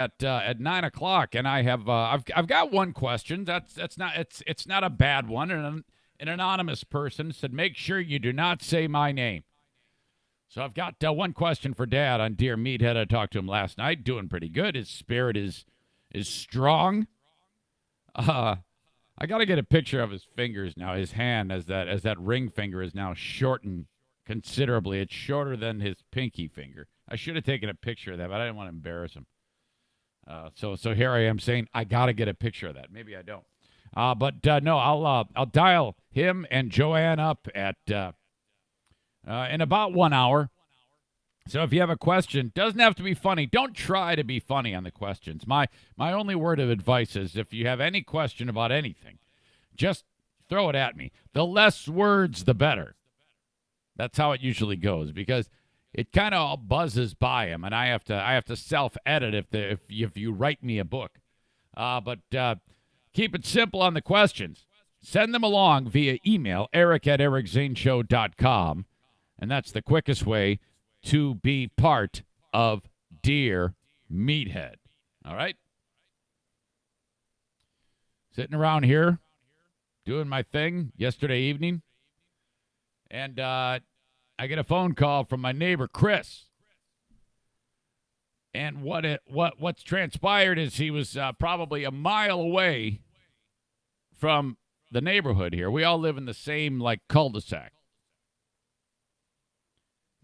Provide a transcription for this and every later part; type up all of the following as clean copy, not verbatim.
at 9 o'clock, and I have I've got one question. It's not a bad one. And an anonymous person said, "Make sure you do not say my name." So I've got one question for Dad on Dear Meathead. I talked to him last night, doing pretty good. His spirit is strong. I got to get a picture of his fingers now. His hand, as that ring finger is now shortened considerably. It's shorter than his pinky finger. I should have taken a picture of that, but I didn't want to embarrass him. So here I am saying I got to get a picture of that. Maybe I don't. But no, I'll dial him and Joanne up at in about 1 hour. So if you have a question, doesn't have to be funny. Don't try to be funny on the questions. My only word of advice is if you have any question about anything, just throw it at me. The less words, the better. That's how it usually goes, because it kind of all buzzes by him, and I have to self-edit if you write me a book. But keep it simple on the questions. Send them along via email, eric@ericzaneshow.com, and that's the quickest way to be part of Dear Meathead. All right? Sitting around here, doing my thing yesterday evening, and I get a phone call from my neighbor, Chris. And what's transpired is he was probably a mile away from the neighborhood here. We all live in the same, cul-de-sac.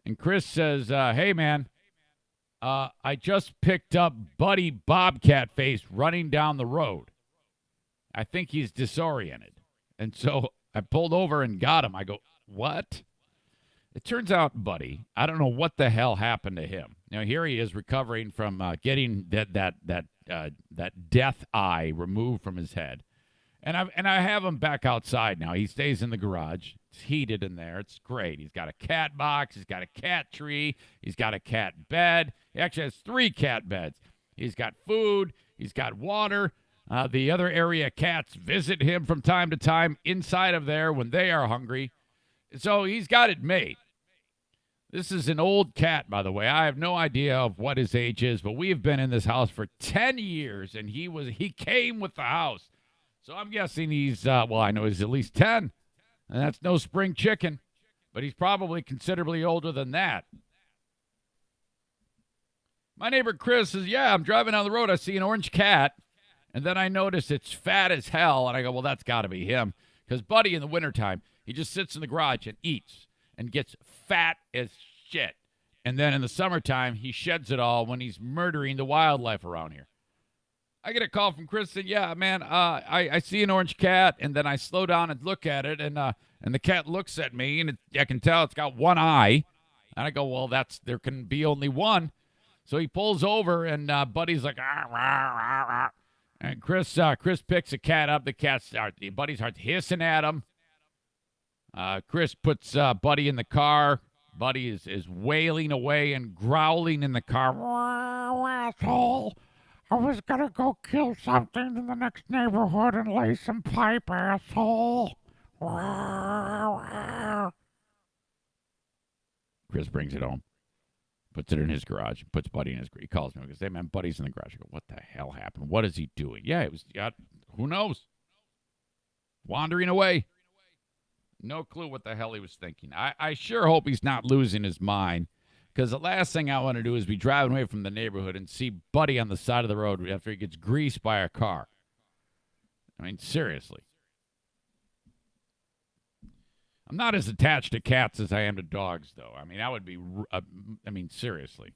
And Chris says, hey, man, I just picked up Buddy Bobcat Face running down the road. I think he's disoriented. And so I pulled over and got him. I go, what? It turns out, Buddy, I don't know what the hell happened to him. Now, here he is recovering from getting that death eye removed from his head. And I have him back outside now. He stays in the garage. It's heated in there. It's great. He's got a cat box. He's got a cat tree. He's got a cat bed. He actually has 3 cat beds. He's got food. He's got water. The other area cats visit him from time to time inside of there when they are hungry. So he's got it made. This is an old cat, by the way. I have no idea of what his age is, but we have been in this house for 10 years, and he came with the house. So I'm guessing he's, I know he's at least 10, and that's no spring chicken, but he's probably considerably older than that. My neighbor Chris says, yeah, I'm driving down the road. I see an orange cat, and then I notice it's fat as hell, and I go, well, that's got to be him, because Buddy in the wintertime, he just sits in the garage and eats and gets fat as shit. And then in the summertime, he sheds it all when he's murdering the wildlife around here. I get a call from Chris saying, yeah, man, I see an orange cat, and then I slow down and look at it, and the cat looks at me, and I can tell it's got one eye. And I go, well, there can be only one. So he pulls over, and Buddy's like, ah, rah, rah, rah. And Chris picks a cat up. Buddy starts hissing at him. Chris puts Buddy in the car. Buddy is wailing away and growling in the car. Wow, asshole. I was going to go kill something in the next neighborhood and lay some pipe, asshole. Chris brings it home, puts it in his garage, puts Buddy in his garage. He calls me and goes, hey, man, Buddy's in the garage. I go, what the hell happened? What is he doing? Yeah, who knows? Wandering away. No clue what the hell he was thinking. I sure hope he's not losing his mind, because the last thing I want to do is be driving away from the neighborhood and see Buddy on the side of the road after he gets greased by a car. I mean, seriously. I'm not as attached to cats as I am to dogs, though. I mean, that would be, seriously.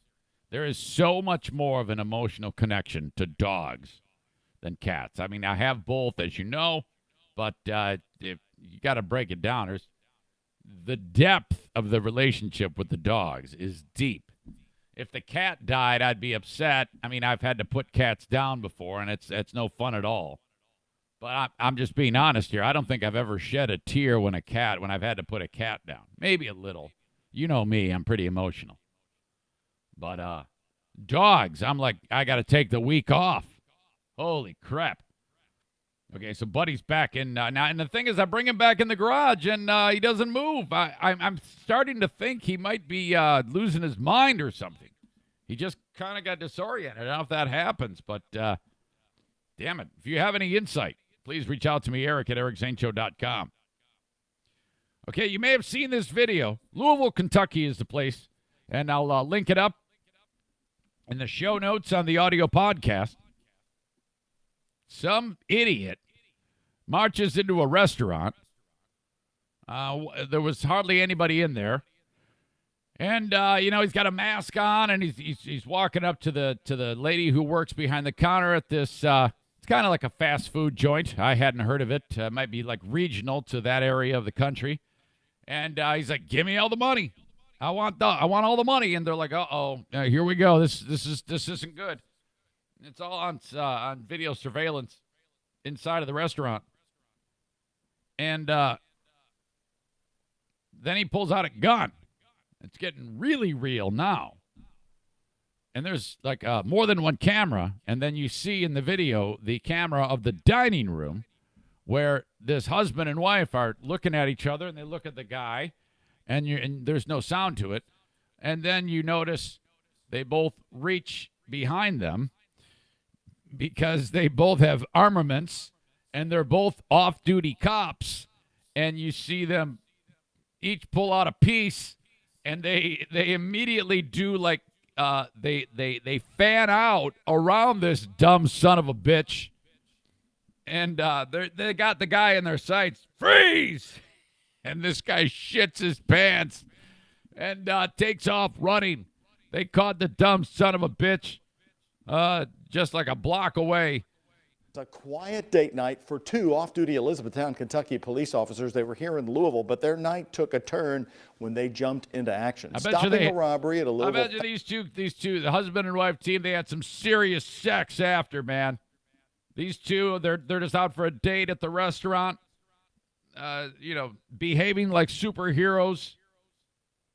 There is so much more of an emotional connection to dogs than cats. I mean, I have both, as you know, but if you got to break it down, the depth of the relationship with the dogs is deep. If the cat died, I'd be upset. I mean, I've had to put cats down before, and it's no fun at all. But I'm just being honest here. I don't think I've ever shed a tear when I've had to put a cat down. Maybe a little. You know me, I'm pretty emotional. But dogs, I'm like, I got to take the week off. Holy crap. Okay, so Buddy's back in now, and the thing is, I bring him back in the garage, and he doesn't move. I'm starting to think he might be losing his mind or something. He just kind of got disoriented. I don't know if that happens, but damn it. If you have any insight, please reach out to me, Eric at ericzaneshow.com. Okay, you may have seen this video. Louisville, Kentucky is the place, and I'll link it up in the show notes on the audio podcast. Some idiot marches into a restaurant. There was hardly anybody in there. And, he's got a mask on, and he's walking up to the lady who works behind the counter at this, it's kind of like a fast food joint. I hadn't heard of it. It might be like regional to that area of the country. And he's like, give me all the money. I want all the money. And they're like, uh-oh, here we go. This isn't good. It's all on video surveillance inside of the restaurant. And then he pulls out a gun. It's getting really real now. And there's like more than one camera. And then you see in the video the camera of the dining room where this husband and wife are looking at each other, and they look at the guy, and there's no sound to it. And then you notice they both reach behind them because they both have armaments, and they're both off-duty cops. And you see them each pull out a piece, and they immediately do like they fan out around this dumb son of a bitch, and they got the guy in their sights. Freeze! And this guy shits his pants and takes off running. They caught the dumb son of a bitch just like a block away. It's a quiet date night for two off-duty Elizabethtown, Kentucky police officers. They were here in Louisville, but their night took a turn when they jumped into action. Stopping a robbery at a Louisville. I bet you these two, the husband and wife team, they had some serious sex after, man. These two, they're just out for a date at the restaurant, behaving like superheroes.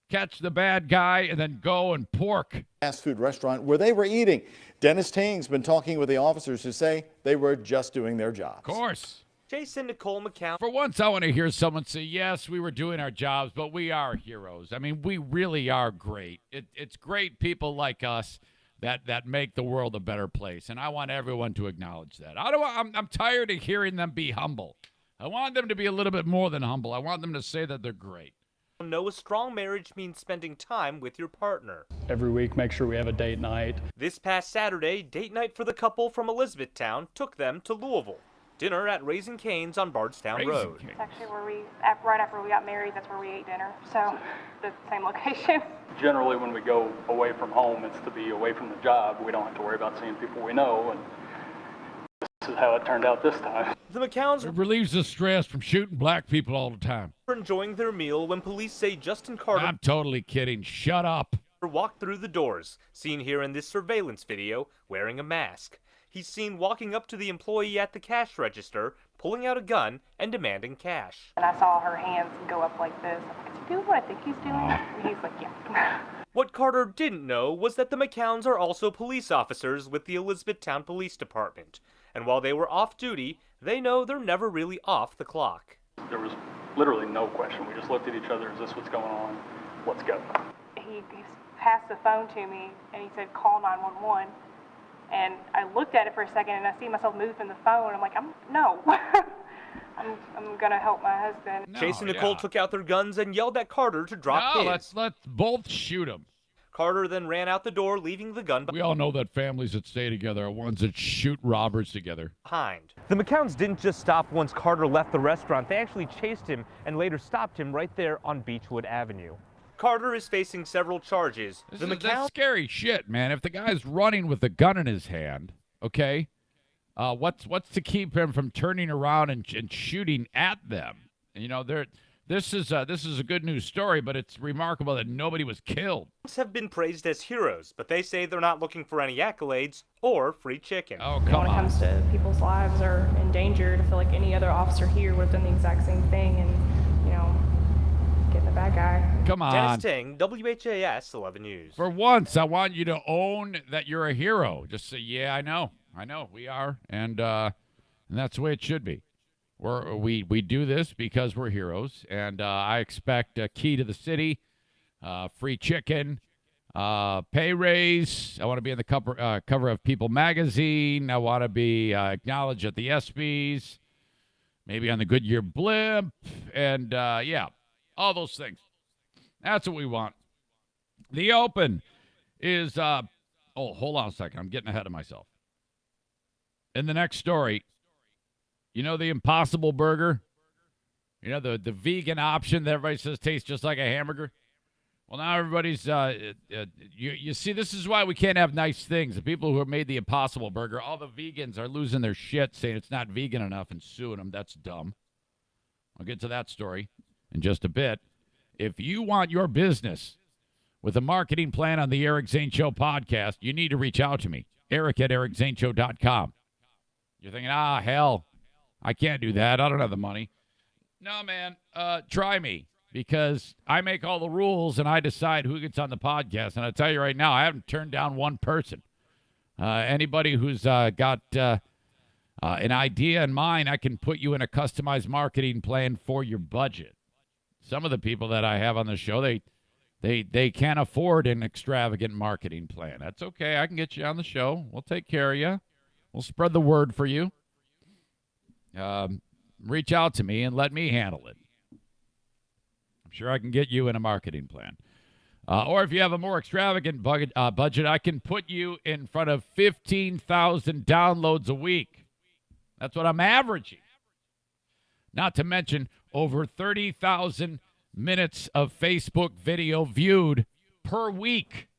Catch the bad guy and then go and pork. Fast food restaurant where they were eating. Dennis Ting's been talking with the officers who say they were just doing their jobs. Of course. Jason Nicole McCown. For once, I want to hear someone say, yes, we were doing our jobs, but we are heroes. I mean, we really are great. It's great people like us that make the world a better place, and I want everyone to acknowledge that. I'm tired of hearing them be humble. I want them to be a little bit more than humble. I want them to say that they're great. Know a strong marriage means spending time with your partner. Every week, make sure we have a date night. This past Saturday, date night for the couple from Elizabethtown took them to Louisville. Dinner at Raising Cane's on Bardstown Road. It's actually where right after we got married, that's where we ate dinner. So, the same location. Generally, when we go away from home, it's to be away from the job. We don't have to worry about seeing people we know, and this is how it turned out this time. The McCowns it relieves the stress from shooting black people all the time. Were enjoying their meal when police say Justin Carter. I'm totally kidding. Shut up. Walked through the doors, seen here in this surveillance video, wearing a mask. He's seen walking up to the employee at the cash register, pulling out a gun and demanding cash. And I saw her hands go up like this. I'm like, is he doing what I think he's doing? And he's like, yeah. What Carter didn't know was that the McCowns are also police officers with the Elizabethtown Police Department. And while they were off duty, they know they're never really off the clock. There was literally no question. We just looked at each other. Is this what's going on? Let's go. He passed the phone to me, and he said, call 911. And I looked at it for a second, and I see myself moving the phone. I'm like, no. I'm going to help my husband. No, Chase and Nicole took out their guns and yelled at Carter to drop his. Let's both shoot him. Carter then ran out the door, leaving the gun behind. We all know that families that stay together are ones that shoot robbers together. The McCowns didn't just stop once Carter left the restaurant. They actually chased him and later stopped him right there on Beechwood Avenue. Carter is facing several charges. That's scary shit, man. If the guy's running with a gun in his hand, okay, what's to keep him from turning around and shooting at them? You know, this is a good news story, but it's remarkable that nobody was killed. Have been praised as heroes, but they say they're not looking for any accolades or free chicken. Oh, come on. When it comes to people's lives are in danger, to feel like any other officer here would have done the exact same thing and, getting the bad guy. Come on. Dennis Ting, WHAS 11 News. For once, I want you to own that you're a hero. Just say, yeah, I know, we are, and that's the way it should be. We do this because we're heroes, and I expect a key to the city, free chicken, Pay raise. I want to be in the cover of People magazine. I want to be acknowledged at the ESPYs, maybe on the Goodyear blimp, and yeah, all those things. That's what we want. The Open is, hold on a second. I'm getting ahead of myself. In the next story, you know the Impossible Burger? You know, the vegan option that everybody says tastes just like a hamburger? Well, now everybody's, you see, this is why we can't have nice things. The people who have made the Impossible Burger, all the vegans are losing their shit saying it's not vegan enough and suing them. That's dumb. I'll get to that story in just a bit. If you want your business with a marketing plan on the Eric Zane Show podcast, you need to reach out to me, eric@ericzaneshow.com. You're thinking, hell, I can't do that. I don't have the money. No, man, try me, because I make all the rules and I decide who gets on the podcast. And I'll tell you right now, I haven't turned down one person. Anybody who's got an idea in mind, I can put you in a customized marketing plan for your budget. Some of the people that I have on the show, they can't afford an extravagant marketing plan. That's okay. I can get you on the show. We'll take care of you. We'll spread the word for you. Reach out to me and let me handle it. I'm sure I can get you in a marketing plan. Or if you have a more extravagant budget, I can put you in front of 15,000 downloads a week. That's what I'm averaging. Not to mention over 30,000 minutes of Facebook video viewed per week.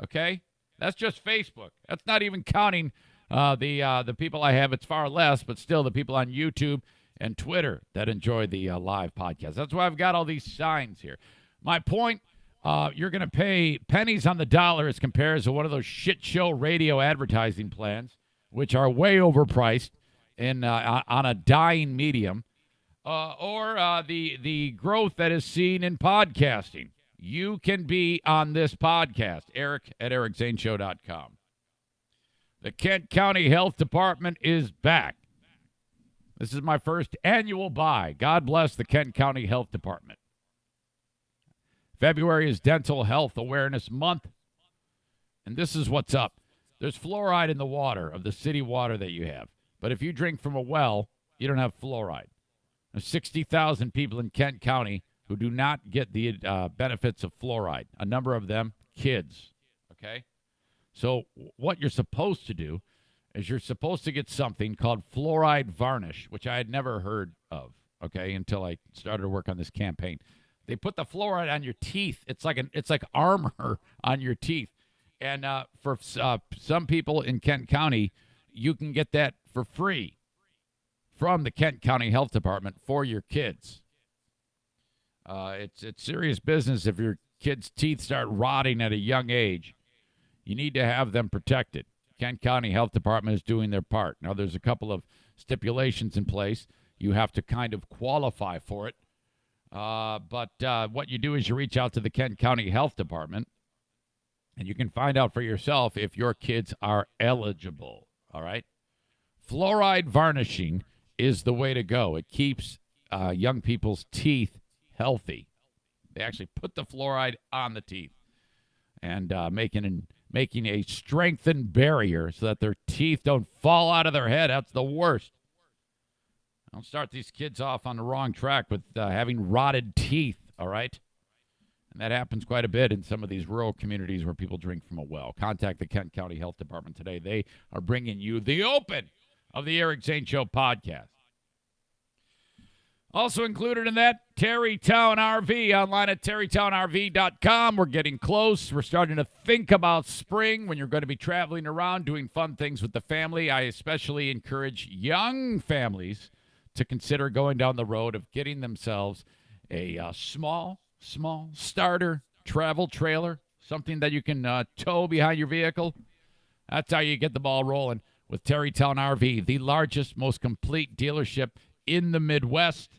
Okay? That's just Facebook. That's not even counting the people I have. It's far less, but still the people on YouTube and Twitter that enjoy the live podcast. That's why I've got all these signs here. My point, you're going to pay pennies on the dollar as compared to one of those shit show radio advertising plans, which are way overpriced on a dying medium, or the growth that is seen in podcasting. You can be on this podcast, eric@ericzaneshow.com. The Kent County Health Department is back. This is my first annual buy. God bless the Kent County Health Department. February is Dental Health Awareness Month, and this is what's up. There's fluoride in the water of the city water that you have, but if you drink from a well, you don't have fluoride. There's 60,000 people in Kent County who do not get the benefits of fluoride. A number of them, kids, okay? So what you're supposed to do is you're supposed to get something called fluoride varnish, which I had never heard of, okay, until I started to work on this campaign. They put the fluoride on your teeth. It's like armor on your teeth. And for some people in Kent County, you can get that for free from the Kent County Health Department for your kids. It's serious business if your kids' teeth start rotting at a young age. You need to have them protected. Kent County Health Department is doing their part. Now, there's a couple of stipulations in place. You have to kind of qualify for it. But what you do is you reach out to the Kent County Health Department, and you can find out for yourself if your kids are eligible, all right? Fluoride varnishing is the way to go. It keeps young people's teeth healthy. They actually put the fluoride on the teeth and making a strengthened barrier so that their teeth don't fall out of their head. That's the worst. Don't start these kids off on the wrong track with having rotted teeth, all right? And that happens quite a bit in some of these rural communities where people drink from a well. Contact the Kent County Health Department today. They are bringing you the open of the Eric Zane Show podcast. Also included in that, Terrytown RV, online at terrytownrv.com. We're getting close. We're starting to think about spring when you're going to be traveling around, doing fun things with the family. I especially encourage young families to consider going down the road of getting themselves a small starter travel trailer, something that you can tow behind your vehicle. That's how you get the ball rolling with Terrytown RV, the largest, most complete dealership in the Midwest.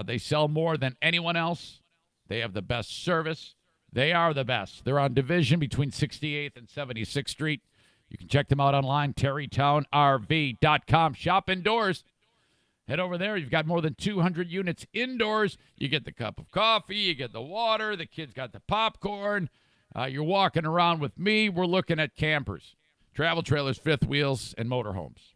They sell more than anyone else. They have the best service. They are the best. They're on Division between 68th and 76th Street. You can check them out online, terrytownrv.com. Shop indoors. Head over there. You've got more than 200 units indoors. You get the cup of coffee. You get the water. The kids got the popcorn. You're walking around with me. We're looking at campers, travel trailers, fifth wheels, and motorhomes.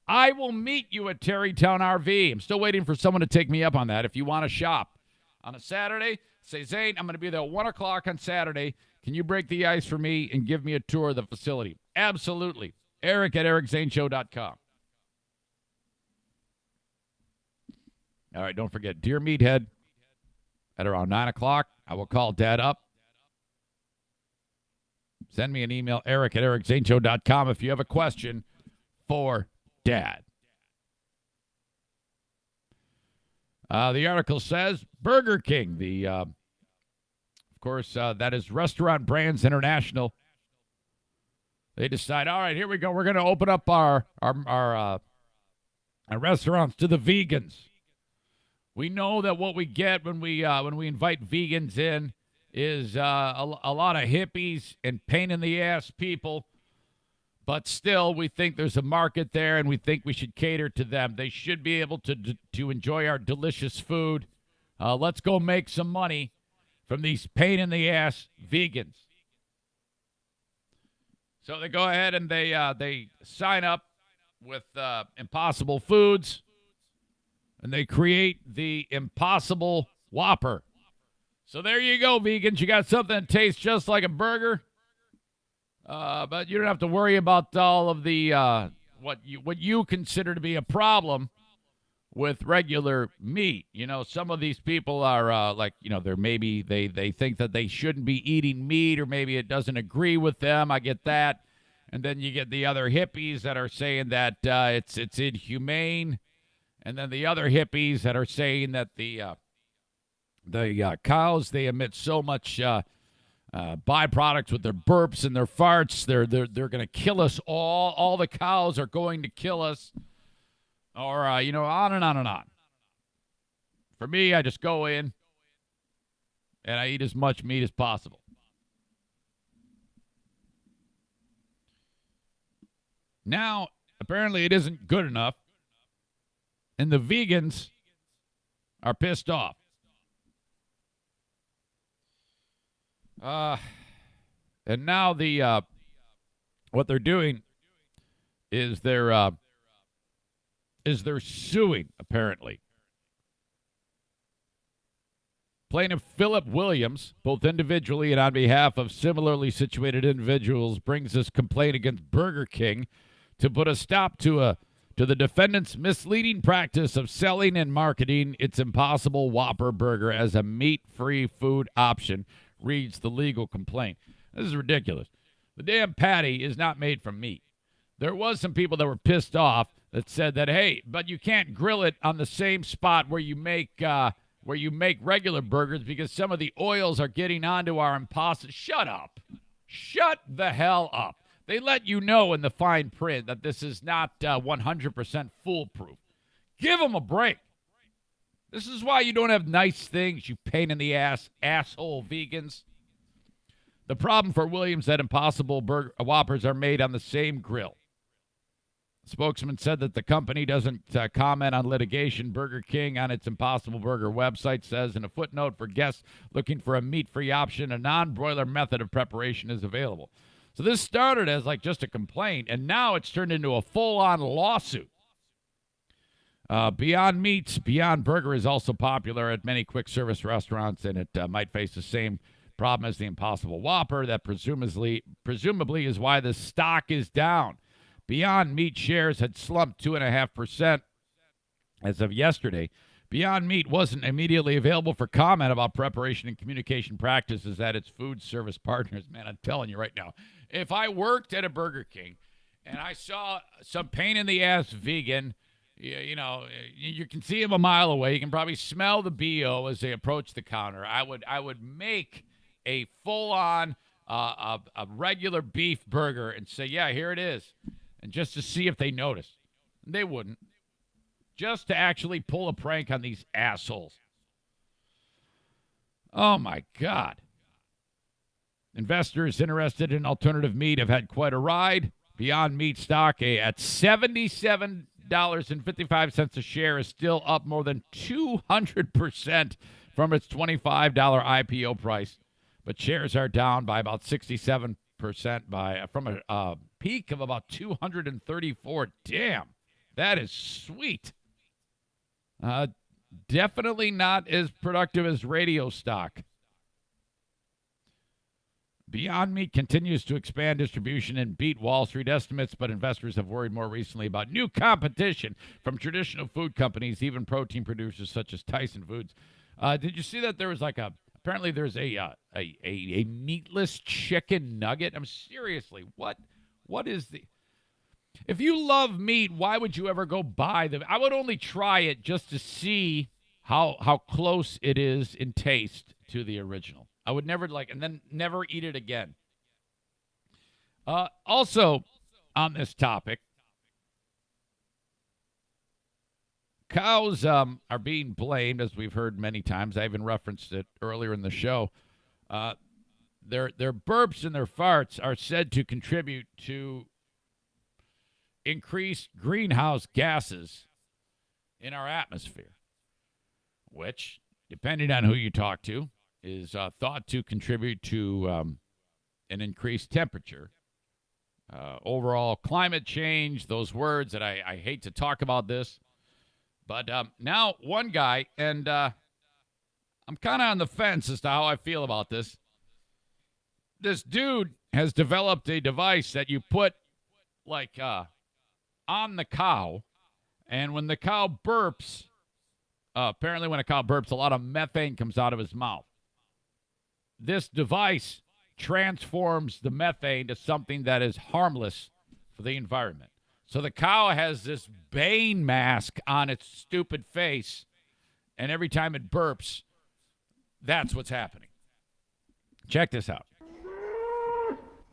I will meet you at Terrytown RV. I'm still waiting for someone to take me up on that. If you want to shop on a Saturday, say, Zane, I'm going to be there at 1 o'clock on Saturday. Can you break the ice for me and give me a tour of the facility? Absolutely. Eric at ericzaneshow.com. All right, don't forget, Dear Meathead at around 9 o'clock. I will call Dad up. Send me an email, Eric at ericzaneshow.com, if you have a question for Dad. The article says Burger King, of course, that is Restaurant Brands International. They decide, all right, here we go. We're going to open up our restaurants to the vegans. We know that what we get when we invite vegans in is a lot of hippies and pain-in-the-ass people. But still, we think there's a market there, and we think we should cater to them. They should be able to enjoy our delicious food. Let's go make some money from these pain-in-the-ass vegans. So they go ahead and they sign up with Impossible Foods, and they create the Impossible Whopper. So there you go, vegans. You got something that tastes just like a burger. But you don't have to worry about all of the what you consider to be a problem with regular meat. You know, some of these people are they think that they shouldn't be eating meat, or maybe it doesn't agree with them. I get that. And then you get the other hippies that are saying that it's inhumane, and then the other hippies that are saying that the cows, they emit so much byproducts with their burps and their farts. They're going to kill us all. All the cows are going to kill us. Or, on and on and on. For me, I just go in and I eat as much meat as possible. Now, apparently it isn't good enough, and the vegans are pissed off. And now what they're doing is they're suing, apparently. Plaintiff Philip Williams, both individually and on behalf of similarly situated individuals, brings this complaint against Burger King to put a stop to the defendant's misleading practice of selling and marketing its Impossible Whopper burger as a meat-free food option, reads the legal complaint. This is ridiculous. The damn patty is not made from meat. There was some people that were pissed off that said that, hey, but you can't grill it on the same spot where you make regular burgers because some of the oils are getting onto our Impossible. Shut up. Shut the hell up. They let you know in the fine print that this is not 100% foolproof. Give them a break. This is why you don't have nice things, you pain-in-the-ass asshole vegans. The problem for Williams that Impossible Whoppers are made on the same grill. The spokesman said that the company doesn't comment on litigation. Burger King on its Impossible Burger website says in a footnote, for guests looking for a meat-free option, a non-broiler method of preparation is available. So this started as like just a complaint, and now it's turned into a full-on lawsuit. Beyond Meat's Beyond Burger is also popular at many quick-service restaurants, and it might face the same problem as the Impossible Whopper. That presumably is why the stock is down. Beyond Meat shares had slumped 2.5% as of yesterday. Beyond Meat wasn't immediately available for comment about preparation and communication practices at its food service partners. Man, I'm telling you right now, if I worked at a Burger King and I saw some pain-in-the-ass vegan, you can see him a mile away. You can probably smell the BO as they approach the counter. I would make a full-on a regular beef burger and say, yeah, here it is. And just to see if they notice. They wouldn't. Just to actually pull a prank on these assholes. Oh, my God. Investors interested in alternative meat have had quite a ride. Beyond Meat stock at $77.55 a share is still up more than 200% from its $25 IPO price. but shares are down by about 67% from a peak of about 234. Damn, that is sweet. Definitely not as productive as radio stock. Beyond Meat continues to expand distribution and beat Wall Street estimates, but investors have worried more recently about new competition from traditional food companies, even protein producers such as Tyson Foods. Did you see that there was apparently there's a meatless chicken nugget? I'm seriously, what is the... If you love meat, why would you ever go buy them? I would only try it just to see how close it is in taste to the original. I would never and then never eat it again. Also, on this topic, cows are being blamed, as we've heard many times. I even referenced it earlier in the show. Their burps and their farts are said to contribute to increased greenhouse gases in our atmosphere, which, depending on who you talk to, is thought to contribute to an increased temperature. Overall climate change, those words that I hate to talk about this. But now one guy, and I'm kind of on the fence as to how I feel about this. This dude has developed a device that you put on the cow, and when the cow burps, apparently when a cow burps, a lot of methane comes out of his mouth. This device transforms the methane to something that is harmless for the environment. So the cow has this Bane mask on its stupid face, and every time it burps, that's what's happening. Check this out.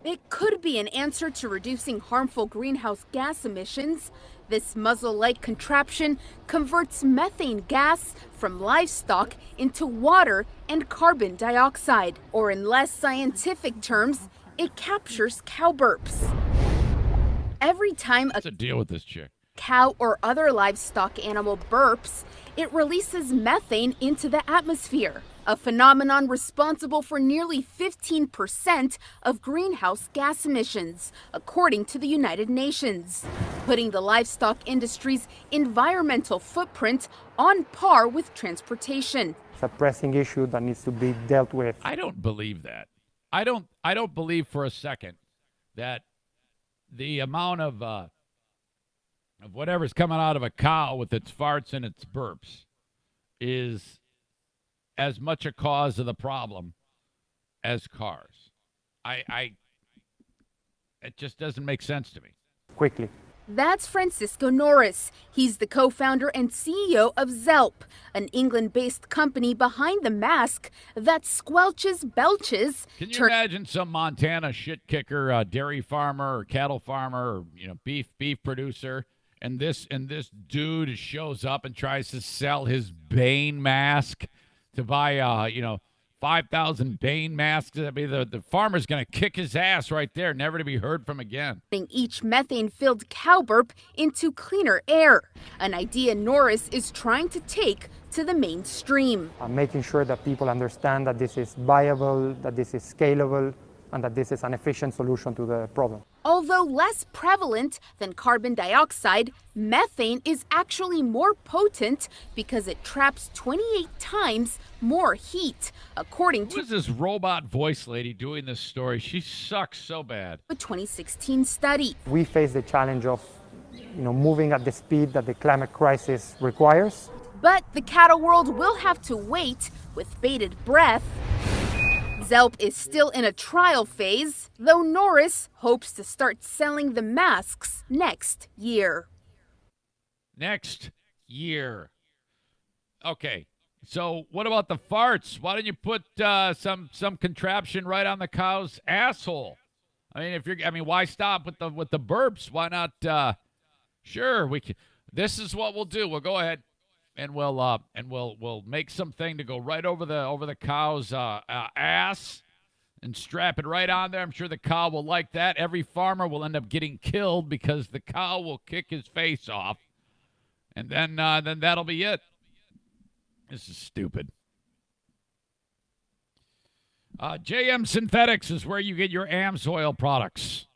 It could be an answer to reducing harmful greenhouse gas emissions. This muzzle-like contraption converts methane gas from livestock into water and carbon dioxide. Or in less scientific terms, it captures cow burps. Every time What's the deal with this chick? Cow or other livestock animal burps, it releases methane into the atmosphere, a phenomenon responsible for nearly 15% of greenhouse gas emissions, according to the United Nations, putting the livestock industry's environmental footprint on par with transportation. It's a pressing issue that needs to be dealt with. I don't believe that. I don't believe for a second that the amount of whatever's coming out of a cow with its farts and its burps is as much a cause of the problem as cars. It just doesn't make sense to me. Quickly. That's Francisco Norris. He's the co-founder and CEO of ZELP, an England-based company behind the mask that squelches belches. Can you imagine some Montana shit kicker, dairy farmer or cattle farmer or beef producer, and this dude shows up and tries to sell his Bane mask to buy 5,000 Bane masks? I mean, the farmer's going to kick his ass right there, never to be heard from again. Each methane-filled cow burp into cleaner air, an idea Norris is trying to take to the mainstream. Making sure that people understand that this is viable, that this is scalable, and that this is an efficient solution to the problem. Although less prevalent than carbon dioxide, methane is actually more potent because it traps 28 times more heat, according to... Who is this robot voice lady doing this story? She sucks so bad. A 2016 study. We face the challenge of, moving at the speed that the climate crisis requires. But the cattle world will have to wait with bated breath. ZELP is still in a trial phase, though Norris hopes to start selling the masks next year. Next year. Okay, so what about the farts? Why don't you put some contraption right on the cow's asshole? I mean, why stop with the burps? Why not? Sure, we can. This is what we'll do. We'll go ahead and we'll make something to go right over the cow's ass and strap it right on there. I'm sure the cow will like that. Every farmer will end up getting killed because the cow will kick his face off, and then that'll be it. This is stupid. JM Synthetics is where you get your AMSOIL products.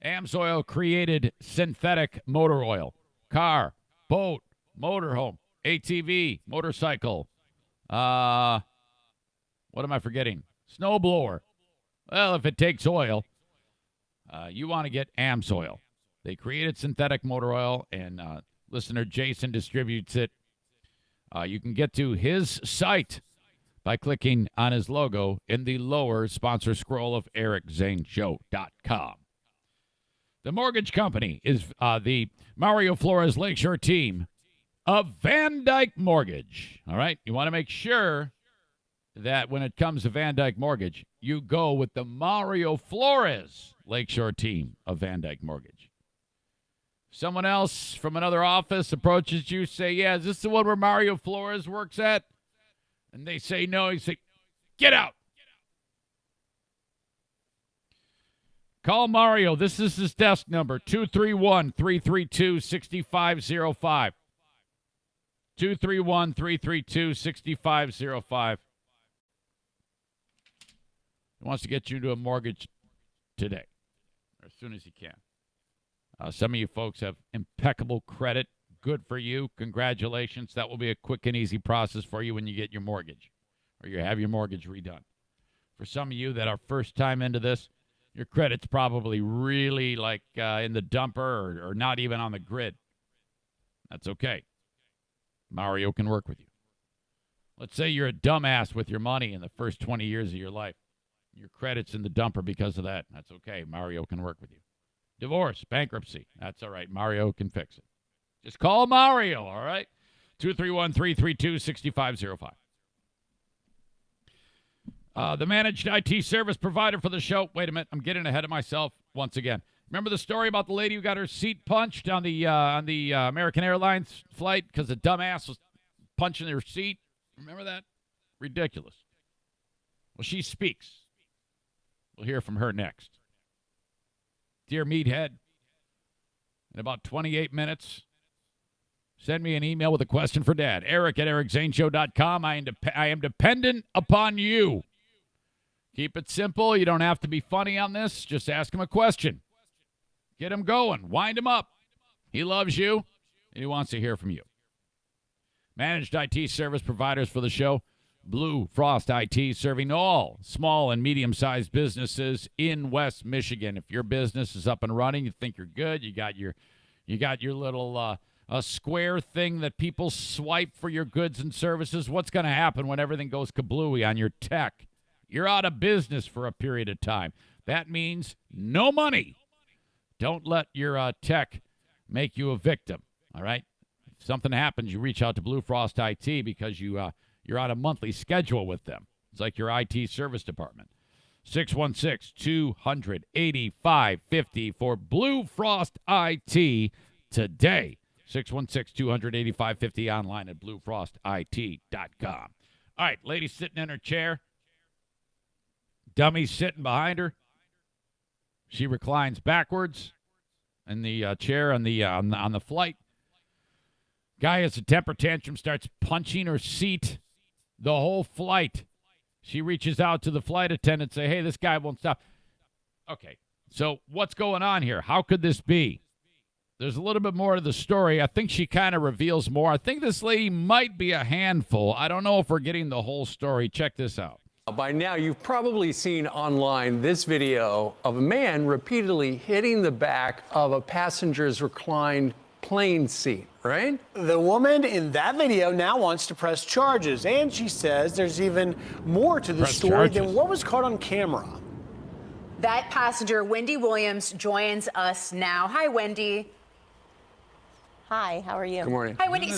AMSOIL created synthetic motor oil. Car, boat, motorhome, ATV, motorcycle. What am I forgetting? Snowblower. Well, if it takes oil, you want to get AMSOIL. They created synthetic motor oil, and listener Jason distributes it. You can get to his site by clicking on his logo in the lower sponsor scroll of EricZaneShow.com. The mortgage company is the Mario Flores Lakeshore team of Van Dyke Mortgage. All right? You want to make sure that when it comes to Van Dyke Mortgage, you go with the Mario Flores Lakeshore team of Van Dyke Mortgage. Someone else from another office approaches you, say, yeah, is this the one where Mario Flores works at? And they say no. You say, get out. Call Mario. This is his desk number, 231-332-6505. 231-332-6505. He wants to get you into a mortgage today, or as soon as he can. Some of you folks have impeccable credit. Good for you. Congratulations. That will be a quick and easy process for you when you get your mortgage or you have your mortgage redone. For some of you that are first time into this, your credit's probably really like in the dumper or not even on the grid. That's okay. Mario can work with you. Let's say you're a dumbass with your money in the first 20 years of your life. Your credit's in the dumper because of that. That's okay. Mario can work with you. Divorce, bankruptcy. That's all right. Mario can fix it. Just call Mario, all right? 231-332-6505. The managed IT service provider for the show. Wait a minute. I'm getting ahead of myself once again. Remember the story about the lady who got her seat punched on the American Airlines flight because the dumbass was punching her seat? Remember that? Ridiculous. Well, she speaks. We'll hear from her next. Dear Meathead, in about 28 minutes, send me an email with a question for Dad. Eric at EricZaneShow.com. I am dependent upon you. Keep it simple. You don't have to be funny on this. Just ask him a question. Get him going. Wind him up. He loves you, and he wants to hear from you. Managed IT service providers for the show. Blue Frost IT, serving all small and medium-sized businesses in West Michigan. If your business is up and running, you think you're good, you got your little a square thing that people swipe for your goods and services. What's going to happen when everything goes kablooey on your tech? You're out of business for a period of time. That means no money. Don't let your tech make you a victim, all right? If something happens, you reach out to Blue Frost IT because you're on a monthly schedule with them. It's like your IT service department. 616-200-8550 for Blue Frost IT today. 616-200-8550 online at bluefrostit.com. All right, lady sitting in her chair. Dummy sitting behind her. She reclines backwards in the chair on the flight. Guy has a temper tantrum, starts punching her seat the whole flight. She reaches out to the flight attendant and say, hey, this guy won't stop. Okay, so what's going on here? How could this be? There's a little bit more to the story. I think she kind of reveals more. I think this lady might be a handful. I don't know if we're getting the whole story. Check this out. By now, you've probably seen online this video of a man repeatedly hitting the back of a passenger's reclined plane seat, right? The woman in that video now wants to press charges, and she says there's even more to the story than what was caught on camera. That passenger, Wendy Williams, joins us now. Hi, Wendy. Hi, how are you? Good morning. Hi, Wendy.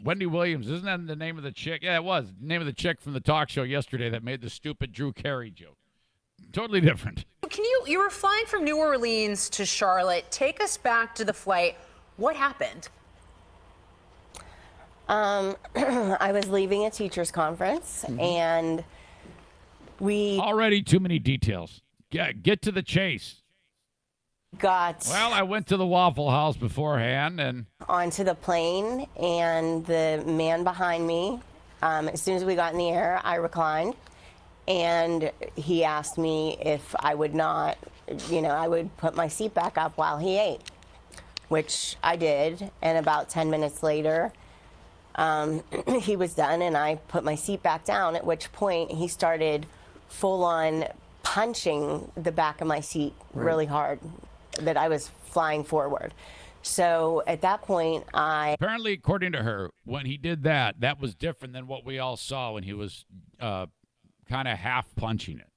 Wendy Williams, isn't that the name of the chick? Yeah, it was. The name of the chick from the talk show yesterday that made the stupid Drew Carey joke. Totally different. You were flying from New Orleans to Charlotte. Take us back to the flight. What happened? I was leaving a teacher's conference, and we... Already too many details. Get to the chase. Well, I went to the Waffle House beforehand and... onto the plane, and the man behind me, as soon as we got in the air, I reclined, And he asked me if I would not, I would put my seat back up while he ate, which I did. And about 10 minutes later, he was done and I put my seat back down, at which point he started full on punching the back of my seat really hard, that I was flying forward. So at that point, apparently, according to her, when he did that, that was different than what we all saw when he was kind of half punching it.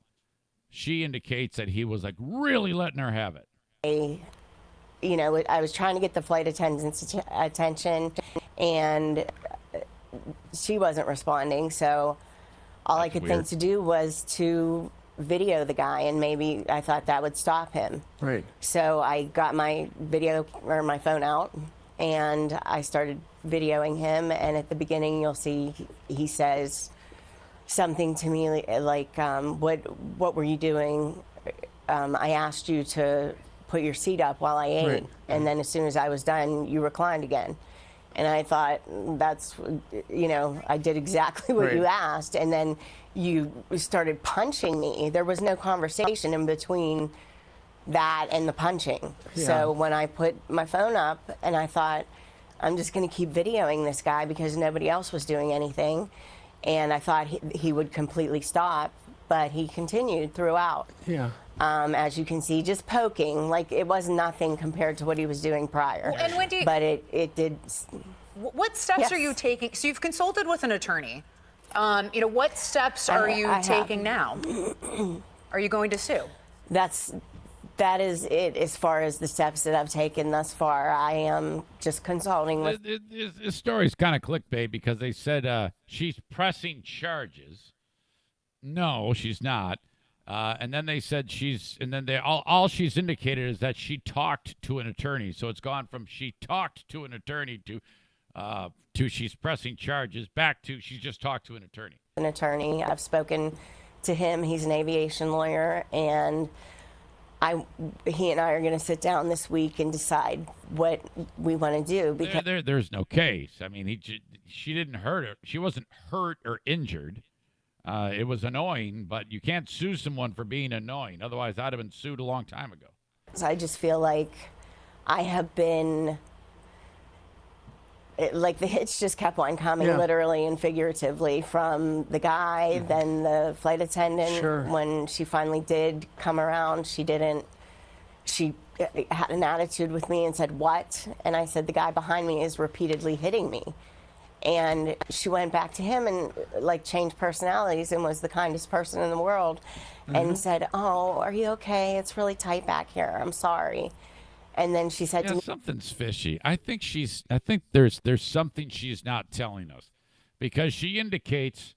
She indicates that he was like really letting her have it. I was trying to get the flight attendant's attention, and she wasn't responding. So all I could think to do was to video the guy, and maybe I thought that would stop him. Right. So I got my my phone out, and I started videoing him. And at the beginning, you'll see he says something to me like, "What were you doing? I asked you to put your seat up while I ate, and then as soon as I was done, you reclined again." And I thought, that's, I did exactly what you asked. And then you started punching me. There was no conversation in between that and the punching. Yeah. So when I put my phone up and I thought, I'm just going to keep videoing this guy because nobody else was doing anything. And I thought he would completely stop, but he continued throughout. Yeah. As you can see, just poking, like it was nothing compared to what he was doing prior. And Wendy, but it did. What steps are you taking? So you've consulted with an attorney. What steps are you taking now? Are you going to sue? That is it as far as the steps that I've taken thus far. I am just consulting with. This story's kind of clickbait because they said she's pressing charges. No, she's not. And then they said all she's indicated is that she talked to an attorney. So it's gone from she talked to an attorney to she's pressing charges back to she's just talked to an attorney. An attorney. I've spoken to him. He's an aviation lawyer, and he and I are going to sit down this week and decide what we want to do. Because there's no case. I mean, she didn't hurt her. She wasn't hurt or injured. It was annoying, but you can't sue someone for being annoying. Otherwise, I'd have been sued a long time ago. I just feel like I have been, like the hits just kept on coming, literally and figuratively, from the guy, then the flight attendant. Sure. When she finally did come around, she had an attitude with me and said, "What?" And I said, "The guy behind me is repeatedly hitting me." And she went back to him and changed personalities and was the kindest person in the world, and said, "Oh, are you okay? It's really tight back here. I'm sorry." And then she said to me, something's fishy. I think there's something she's not telling us, because she indicates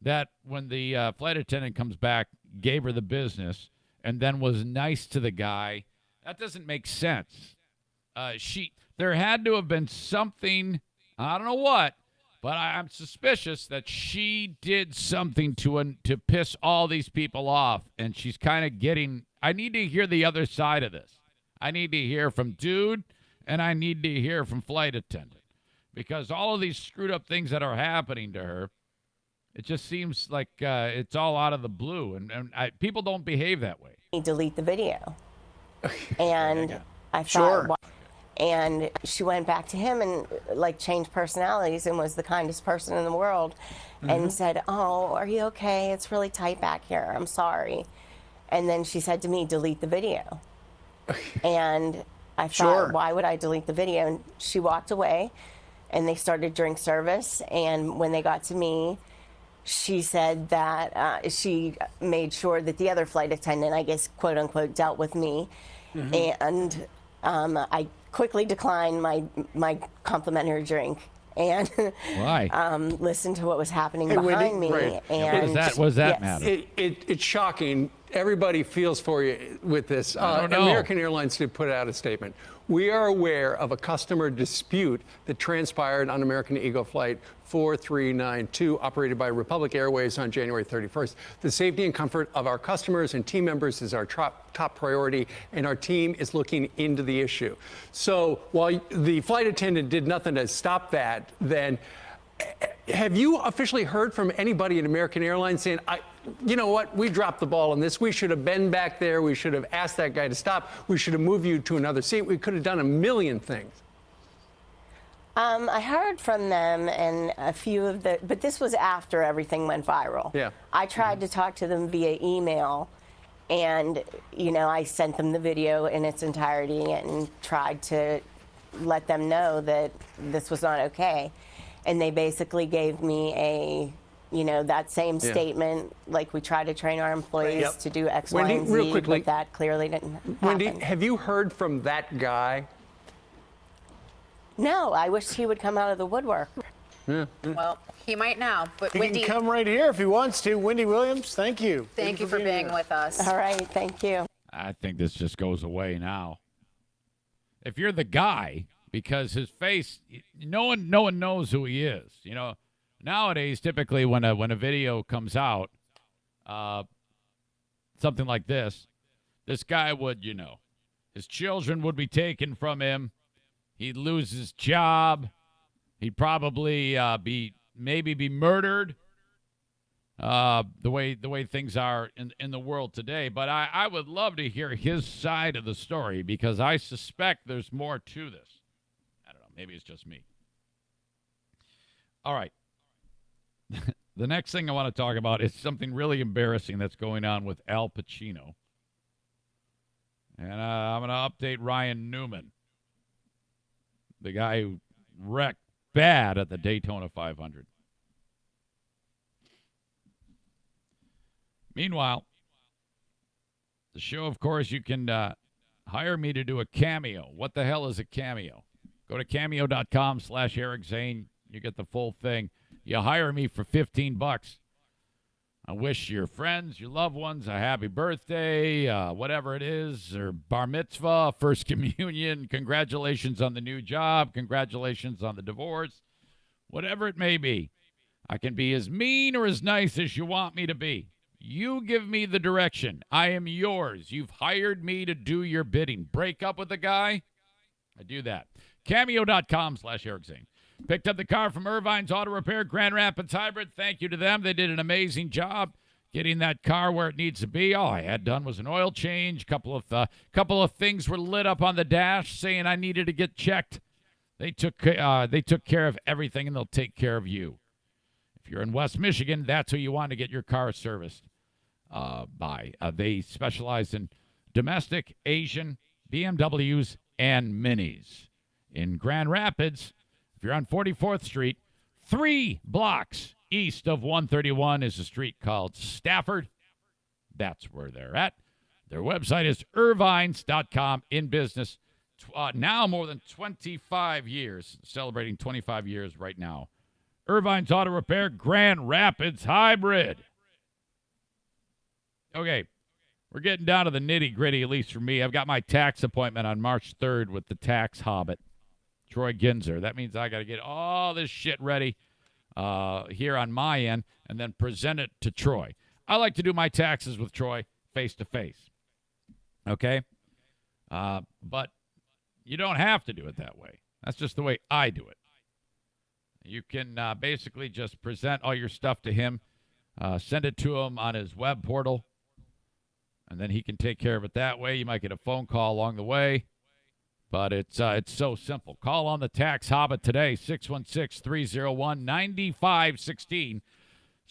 that when the flight attendant comes back, gave her the business, and then was nice to the guy. That doesn't make sense. There had to have been something. I don't know what, but I'm suspicious that she did something to piss all these people off, and she's kind of getting. I need to hear the other side of this. I need to hear from dude, and I need to hear from flight attendant, because all of these screwed up things that are happening to her, it just seems like it's all out of the blue, and people don't behave that way. Delete the video, and I thought. And she went back to him and changed personalities and was the kindest person in the world, and said, "Oh, are you okay? It's really tight back here. I'm sorry." And then she said to me, "Delete the video." And I thought, why would I delete the video? And she walked away, and they started drink service. And when they got to me, she said that she made sure that the other flight attendant, I guess, quote unquote, dealt with me. And I quickly declined my complimentary drink and listened to what was happening behind me. And what does that matter? It's shocking. Everybody feels for you with this. American Airlines did put out a statement. We are aware of a customer dispute that transpired on American Eagle Flight 4392, operated by Republic Airways on January 31st. The safety and comfort of our customers and team members is our top priority, and our team is looking into the issue. So while the flight attendant did nothing to stop that, then have you officially heard from anybody at American Airlines saying, you know what, we dropped the ball on this. We should have been back there. We should have asked that guy to stop. We should have moved you to another seat. We could have done a million things. I heard from them and a few of but this was after everything went viral. Yeah. I tried to talk to them via email, and, you know, I sent them the video in its entirety and tried to let them know that this was not okay. And they basically gave me that same statement, like we try to train our employees to do X, Wendy, Y, and Z, real quickly, but that clearly didn't happen. Wendy, have you heard from that guy? No, I wish he would come out of the woodwork. Yeah. Well, he might now, but He Wendy, can come right here if he wants to. Wendy Williams, thank you. thank you for being with us. All right, thank you. I think this just goes away now. If you're the guy, because his face, no one knows who he is. You know, nowadays, typically when a video comes out, something like this guy would, his children would be taken from him. He'd lose his job. He'd probably be murdered. The way things are in the world today. But I would love to hear his side of the story, because I suspect there's more to this. I don't know. Maybe it's just me. All right. The next thing I want to talk about is something really embarrassing that's going on with Al Pacino. And I'm going to update Ryan Newman, the guy who wrecked bad at the Daytona 500. Meanwhile, the show, of course, you can hire me to do a cameo. What the hell is a cameo? Go to cameo.com/Eric Zane. You get the full thing. You hire me for $15. I wish your friends, your loved ones, a happy birthday, whatever it is, or bar mitzvah, first communion, congratulations on the new job, congratulations on the divorce, whatever it may be. I can be as mean or as nice as you want me to be. You give me the direction. I am yours. You've hired me to do your bidding. Break up with the guy? I do that. Cameo.com/Eric Zane. Picked up the car from Irvine's Auto Repair, Grand Rapids Hybrid. Thank you to them. They did an amazing job getting that car where it needs to be. All I had done was an oil change. Couple of things were lit up on the dash saying I needed to get checked. They took care of everything, and they'll take care of you. If you're in West Michigan, that's who you want to get your car serviced by. They specialize in domestic, Asian, BMWs, and Minis. In Grand Rapids, if you're on 44th Street, 3 blocks east of 131 is a street called Stafford. That's where they're at. Their website is irvines.com, in business now more than 25 years, celebrating 25 years right now. Irvine's Auto Repair, Grand Rapids Hybrid. Okay, we're getting down to the nitty-gritty, at least for me. I've got my tax appointment on March 3rd with the tax hobbit, Troy Ginzer. That means I got to get all this shit ready here on my end and then present it to Troy. I like to do my taxes with Troy face-to-face. Okay? But you don't have to do it that way. That's just the way I do it. You can basically just present all your stuff to him, send it to him on his web portal, and then he can take care of it that way. You might get a phone call along the way, but it's so simple. Call on the Tax Hobbit today, 616-301-9516.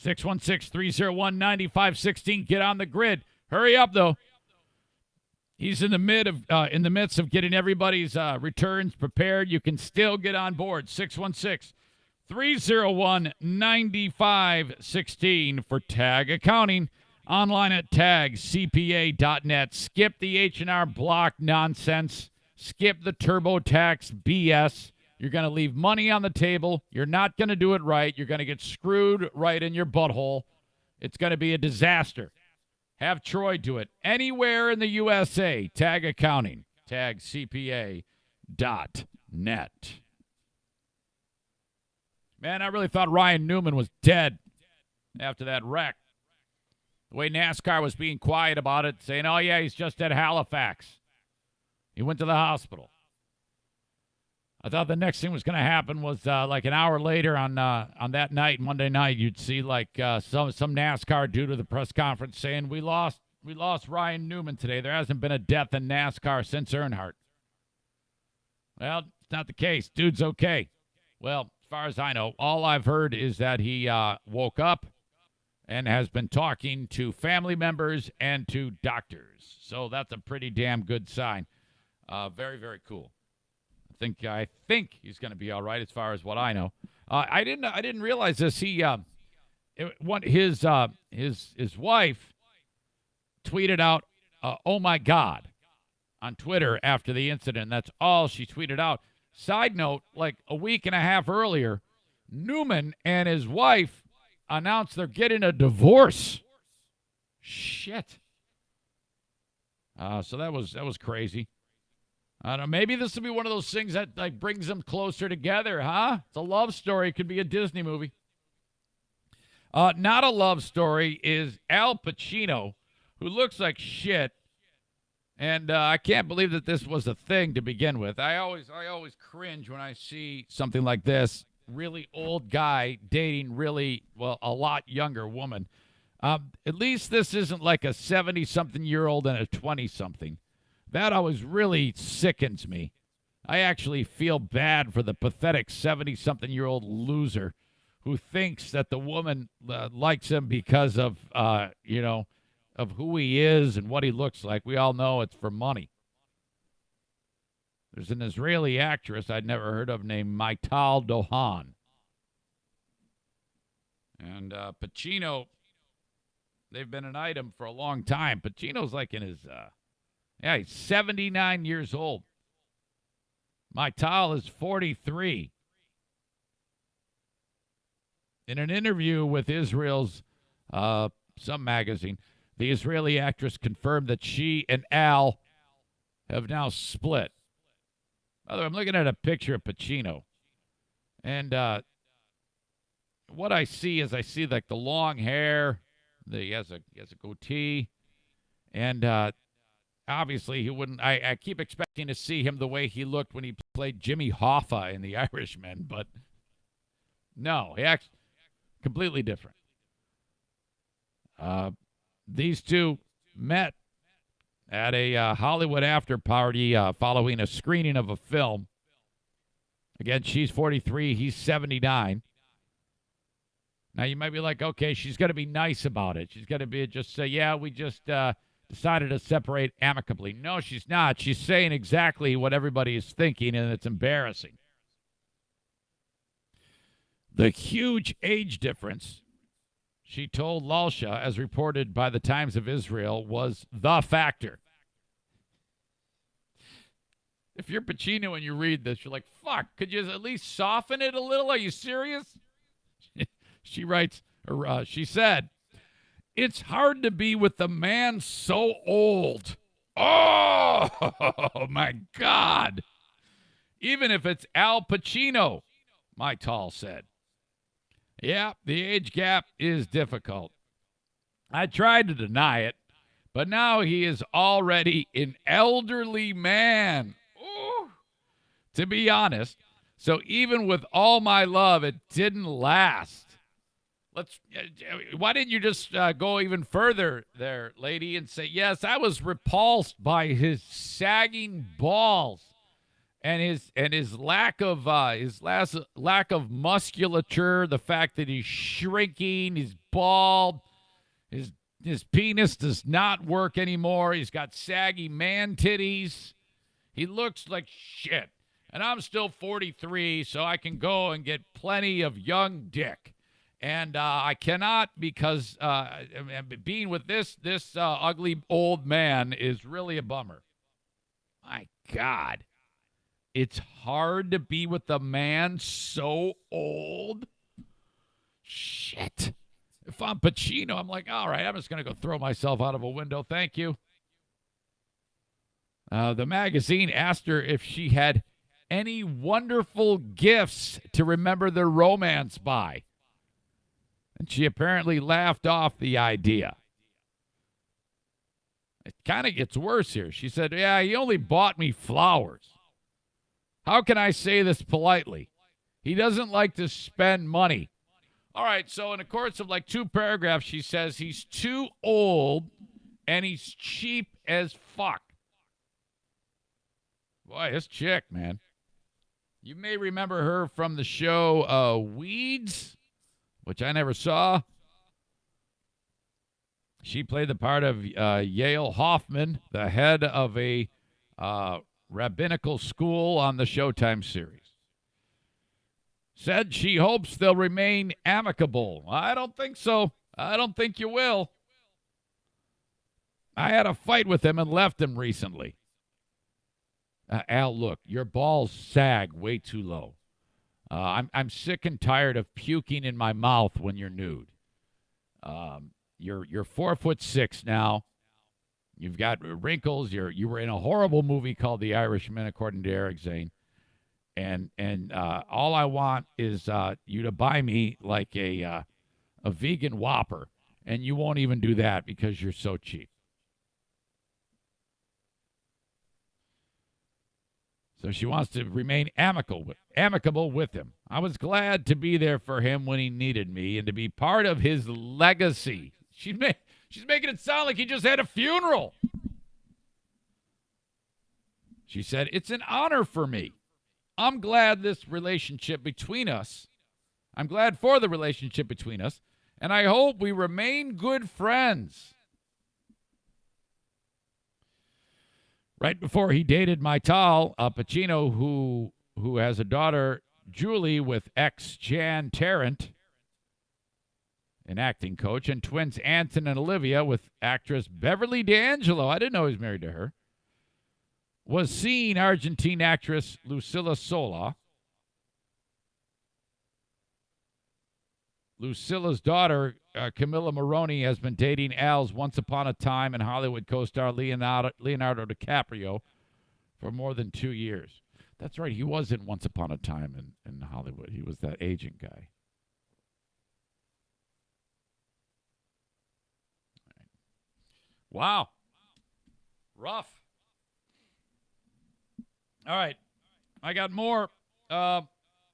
616-301-9516. Get on the grid. Hurry up, though. He's in the midst of getting everybody's returns prepared. You can still get on board. 616-301-9516 for Tag Accounting. Online at tagcpa.net. Skip the H&R Block nonsense. Skip the TurboTax BS. You're going to leave money on the table. You're not going to do it right. You're going to get screwed right in your butthole. It's going to be a disaster. Have Troy do it. Anywhere in the USA, Tag Accounting, tagcpa.net. Man, I really thought Ryan Newman was dead after that wreck. The way NASCAR was being quiet about it, saying, oh, yeah, he's just at Halifax. He went to the hospital. I thought the next thing was going to happen was like an hour later on that night, Monday night, you'd see like some NASCAR dude at the press conference saying, we lost Ryan Newman today. There hasn't been a death in NASCAR since Earnhardt. Well, it's not the case. Dude's okay. Well, as far as I know, all I've heard is that he woke up and has been talking to family members and to doctors. So that's a pretty damn good sign. Very, very cool. I think he's going to be all right as far as what I know. I didn't realize this. His wife tweeted out, "Oh my God," on Twitter after the incident. That's all she tweeted out. Side note, like a week and a half earlier, Newman and his wife announced they're getting a divorce. Shit. So that was crazy. I don't know. Maybe this will be one of those things that like brings them closer together, huh? It's a love story. It could be a Disney movie. Not a love story is Al Pacino, who looks like shit. And I can't believe that this was a thing to begin with. I always cringe when I see something like this. Really old guy dating really, well, a lot younger woman. At least this isn't like a 70-something-year-old and a 20-something. That always really sickens me. I actually feel bad for the pathetic 70-something-year-old loser who thinks that the woman likes him because of, of who he is and what he looks like. We all know it's for money. There's an Israeli actress I'd never heard of named Maital Dohan. And Pacino, they've been an item for a long time. Pacino's like in his, he's 79 years old. Maital is 43. In an interview with Israel's, some magazine, the Israeli actress confirmed that she and Al have now split. By the way, I'm looking at a picture of Pacino. And what I see is like the long hair. He has a goatee. And obviously he wouldn't. I keep expecting to see him the way he looked when he played Jimmy Hoffa in The Irishman. But no, he acts completely different. These two met at a Hollywood after party following a screening of a film. Again, she's 43, he's 79. Now, you might be like, okay, she's going to be nice about it. She's going to be just say, yeah, we just decided to separate amicably. No, she's not. She's saying exactly what everybody is thinking, and it's embarrassing. The huge age difference, she told Lalsha, as reported by the Times of Israel, was the factor. If you're Pacino and you read this, you're like, fuck, could you at least soften it a little? Are you serious? She writes, or she said, it's hard to be with a man so old. Oh, my God. Even if it's Al Pacino, Maital said. Yeah, the age gap is difficult. I tried to deny it, but now he is already an elderly man. Ooh. To be honest, so even with all my love, it didn't last. Why didn't you just go even further there, lady, and say, yes, I was repulsed by his sagging balls and his lack of musculature, the fact that he's shrinking, he's bald, his penis does not work anymore. He's got saggy man titties. He looks like shit. And I'm still 43, so I can go and get plenty of young dick. And I cannot, because being with this ugly old man is really a bummer. My God. It's hard to be with a man so old. Shit. If I'm Pacino, I'm like, all right, I'm just going to go throw myself out of a window. Thank you. The magazine asked her if she had any wonderful gifts to remember their romance by. And she apparently laughed off the idea. It kind of gets worse here. She said, yeah, he only bought me flowers. How can I say this politely? He doesn't like to spend money. All right, so in the course of like 2 paragraphs, she says he's too old and he's cheap as fuck. Boy, this chick, man. You may remember her from the show Weeds, which I never saw. She played the part of Yale Hoffman, the head of a rabbinical school on the Showtime series. Said she hopes they'll remain amicable. I don't think so. I don't think you will. I had a fight with him and left him recently. Al, look, your balls sag way too low. I'm sick and tired of puking in my mouth when you're nude. You're 4'6" now. You've got wrinkles. You were in a horrible movie called The Irishman, according to Eric Zane. And all I want is you to buy me like a vegan Whopper, and you won't even do that because you're so cheap. So she wants to remain amicable with him. I was glad to be there for him when he needed me and to be part of his legacy. She's making it sound like he just had a funeral. She said, it's an honor for me. I'm glad for the relationship between us, and I hope we remain good friends. Right before he dated Maital, Pacino, who has a daughter, Julie, with ex-Jan Tarrant, an acting coach, and twins Anton and Olivia with actress Beverly D'Angelo. I didn't know he was married to her. Was seeing Argentine actress Lucilla Sola. Lucilla's daughter, Camilla Moroni, has been dating Al's Once Upon a Time and Hollywood co-star Leonardo DiCaprio for more than 2 years. That's right. He was in Once Upon a Time in Hollywood. He was that agent guy. Wow. Rough. All right. I got more.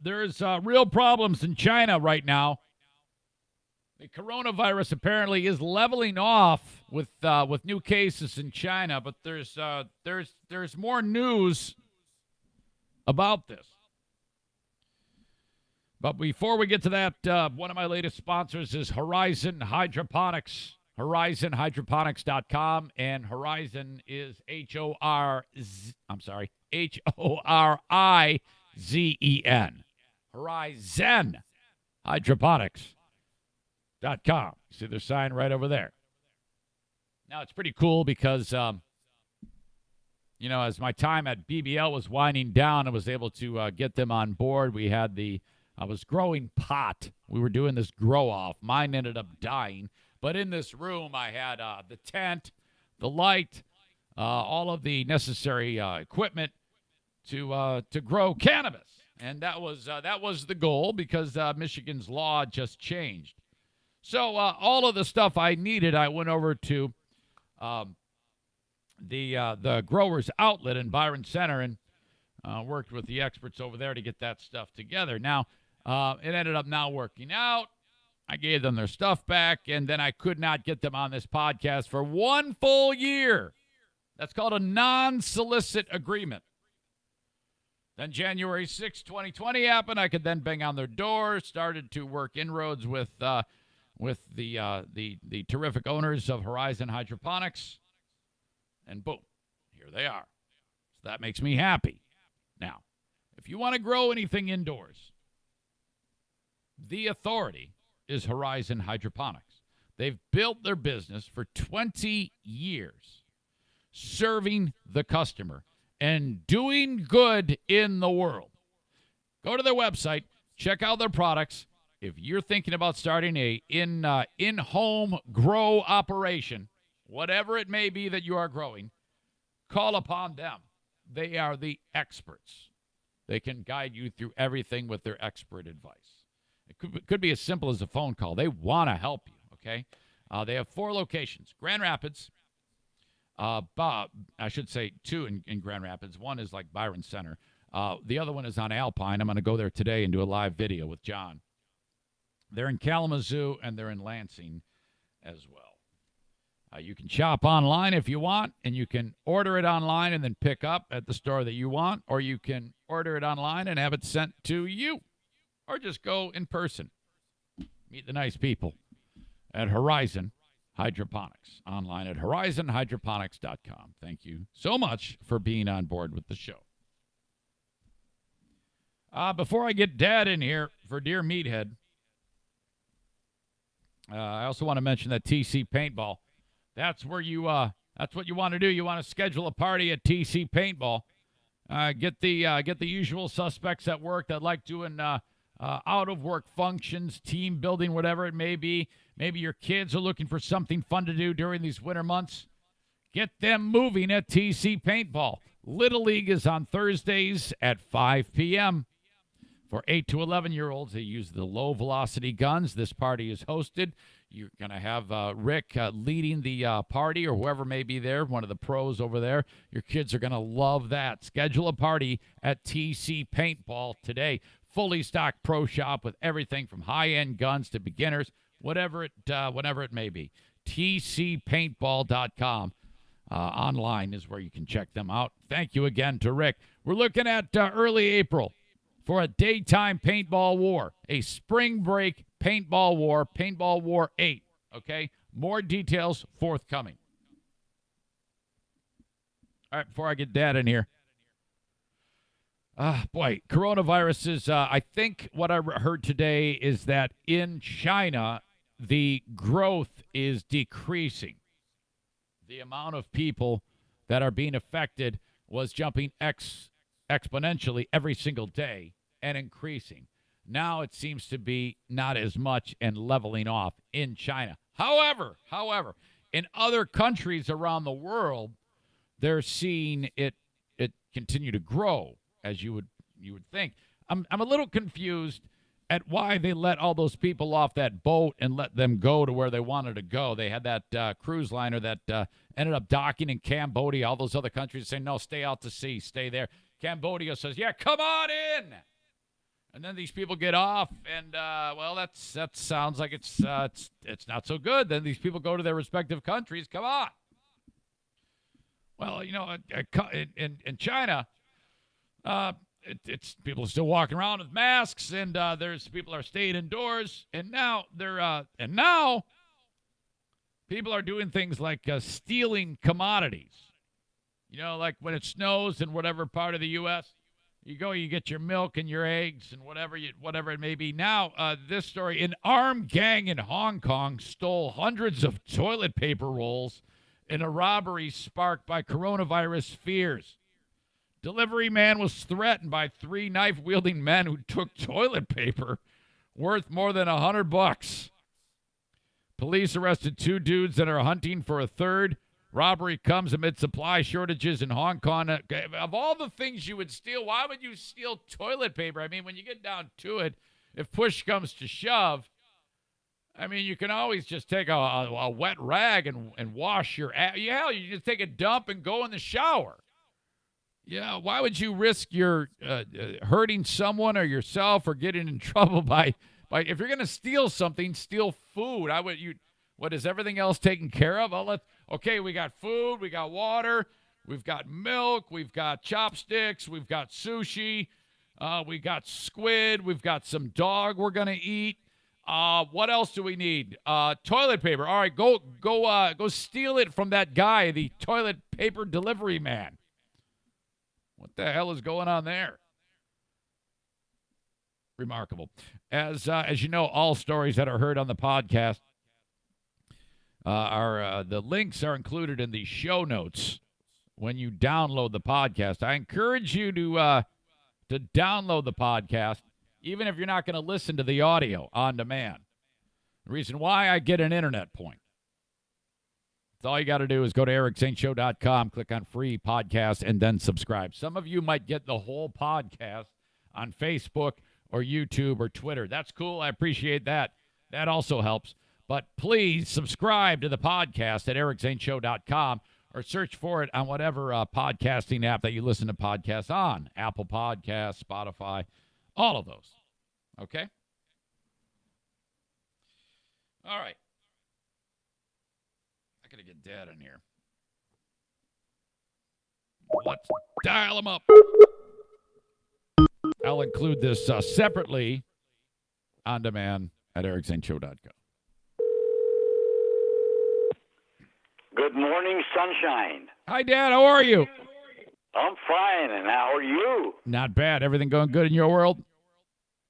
There's real problems in China right now. The coronavirus apparently is leveling off with new cases in China, but there's more news about this. But before we get to that, one of my latest sponsors is Horizon Hydroponics. HorizonHydroponics.com, and Horizon is H-O-R-I-Z-E-N. Horizon Hydroponics.com. See their sign right over there. Now, it's pretty cool because, as my time at BBL was winding down, I was able to get them on board. I was growing pot. We were doing this grow off. Mine ended up dying. But in this room, I had the tent, the light, all of the necessary equipment to grow cannabis. And that was the goal because Michigan's law just changed. So all of the stuff I needed, I went over to the Growers Outlet in Byron Center and worked with the experts over there to get that stuff together. Now, it ended up not working out. I gave them their stuff back, and then I could not get them on this podcast for 1 full year. That's called a non-solicit agreement. Then January 6, 2020 happened. I could then bang on their door, started to work inroads with the terrific owners of Horizon Hydroponics, and boom, here they are. So that makes me happy. Now, if you want to grow anything indoors, the authority is Horizon Hydroponics. They've built their business for 20 years, serving the customer and doing good in the world. Go to their website, check out their products. If you're thinking about starting a in-home grow operation, whatever it may be that you are growing, call upon them. They are the experts. They can guide you through everything with their expert advice. It could be as simple as a phone call. They want to help you, okay? They have 4 locations. Grand Rapids, I should say 2 in Grand Rapids. One is like Byron Center. The other one is on Alpine. I'm going to go there today and do a live video with John. They're in Kalamazoo, and they're in Lansing as well. You can shop online if you want, and you can order it online and then pick up at the store that you want, or you can order it online and have it sent to you, or just go in person. Meet the nice people at Horizon Hydroponics, online at horizonhydroponics.com. Thank you so much for being on board with the show. Before I get Dad in here for Dear Meathead, I also want to mention that TC Paintball. That's where you. That's what you want to do. You want to schedule a party at TC Paintball. Get the usual suspects at work that like doing out of work functions, team building, whatever it may be. Maybe your kids are looking for something fun to do during these winter months. Get them moving at TC Paintball. Little League is on Thursdays at 5 p.m. For 8 to 11-year-olds, they use the low-velocity guns. This party is hosted. You're going to have Rick leading the party, or whoever may be there, one of the pros over there. Your kids are going to love that. Schedule a party at TC Paintball today. Fully stocked pro shop with everything from high-end guns to beginners, whatever it may be. TCPaintball.com. Online is where you can check them out. Thank you again to Rick. We're looking at early April for a daytime paintball war, a spring break paintball war 8, okay? More details forthcoming. All right, before I get Dad in here. Coronavirus is, I think what I heard today is that in China, the growth is decreasing. The amount of people that are being affected was jumping exponentially every single day and increasing. Now it seems to be not as much and leveling off in China. However, in other countries around the world, they're seeing it continue to grow, as you would think. I'm a little confused at why they let all those people off that boat and let them go to where they wanted to go. They had that cruise liner that ended up docking in Cambodia. All those other countries saying, no, stay out to sea, stay there. Cambodia says, yeah, come on in. And then these people get off, and, that sounds like it's not so good. Then these people go to their respective countries. Come on. Well, in China, it's people are still walking around with masks, and there's people are staying indoors, and now people are doing things like stealing commodities. Like when it snows in whatever part of the U.S., you go, you get your milk and your eggs and whatever it may be. Now, this story, an armed gang in Hong Kong stole hundreds of toilet paper rolls in a robbery sparked by coronavirus fears. Delivery man was threatened by 3 knife-wielding men who took toilet paper worth more than $100. Police arrested 2 dudes that are hunting for a third. Robbery comes amid supply shortages in Hong Kong. Of all the things you would steal, why would you steal toilet paper? I mean, when you get down to it, if push comes to shove, I mean, you can always just take a wet rag and wash your ass. Yeah, you just take a dump and go in the shower. Yeah, why would you risk your hurting someone or yourself or getting in trouble by if you're going to steal something, steal food. What is everything else taken care of? Okay, we got food, we got water, we've got milk, we've got chopsticks, we've got sushi, we got squid, we've got some dog we're going to eat. What else do we need? Toilet paper. All right, go steal it from that guy, the toilet paper delivery man. What the hell is going on there? Remarkable. As you know, all stories that are heard on the podcast the links are included in the show notes when you download the podcast. I encourage you to download the podcast, even if you're not going to listen to the audio on demand. The reason why, I get an internet point. So all you got to do is go to ericzaneshow.com, click on free podcast, and then subscribe. Some of you might get the whole podcast on Facebook or YouTube or Twitter. That's cool. I appreciate that. That also helps. But please subscribe to the podcast at ericzaneshow.com or search for it on whatever podcasting app that you listen to podcasts on. Apple Podcasts, Spotify, all of those. Okay? All right. I got to get Dad in here. Let's dial him up. I'll include this separately on demand at ericzaneshow.com. Good morning, sunshine. Hi, Dad. How are you? I'm fine, and how are you? Not bad. Everything going good in your world?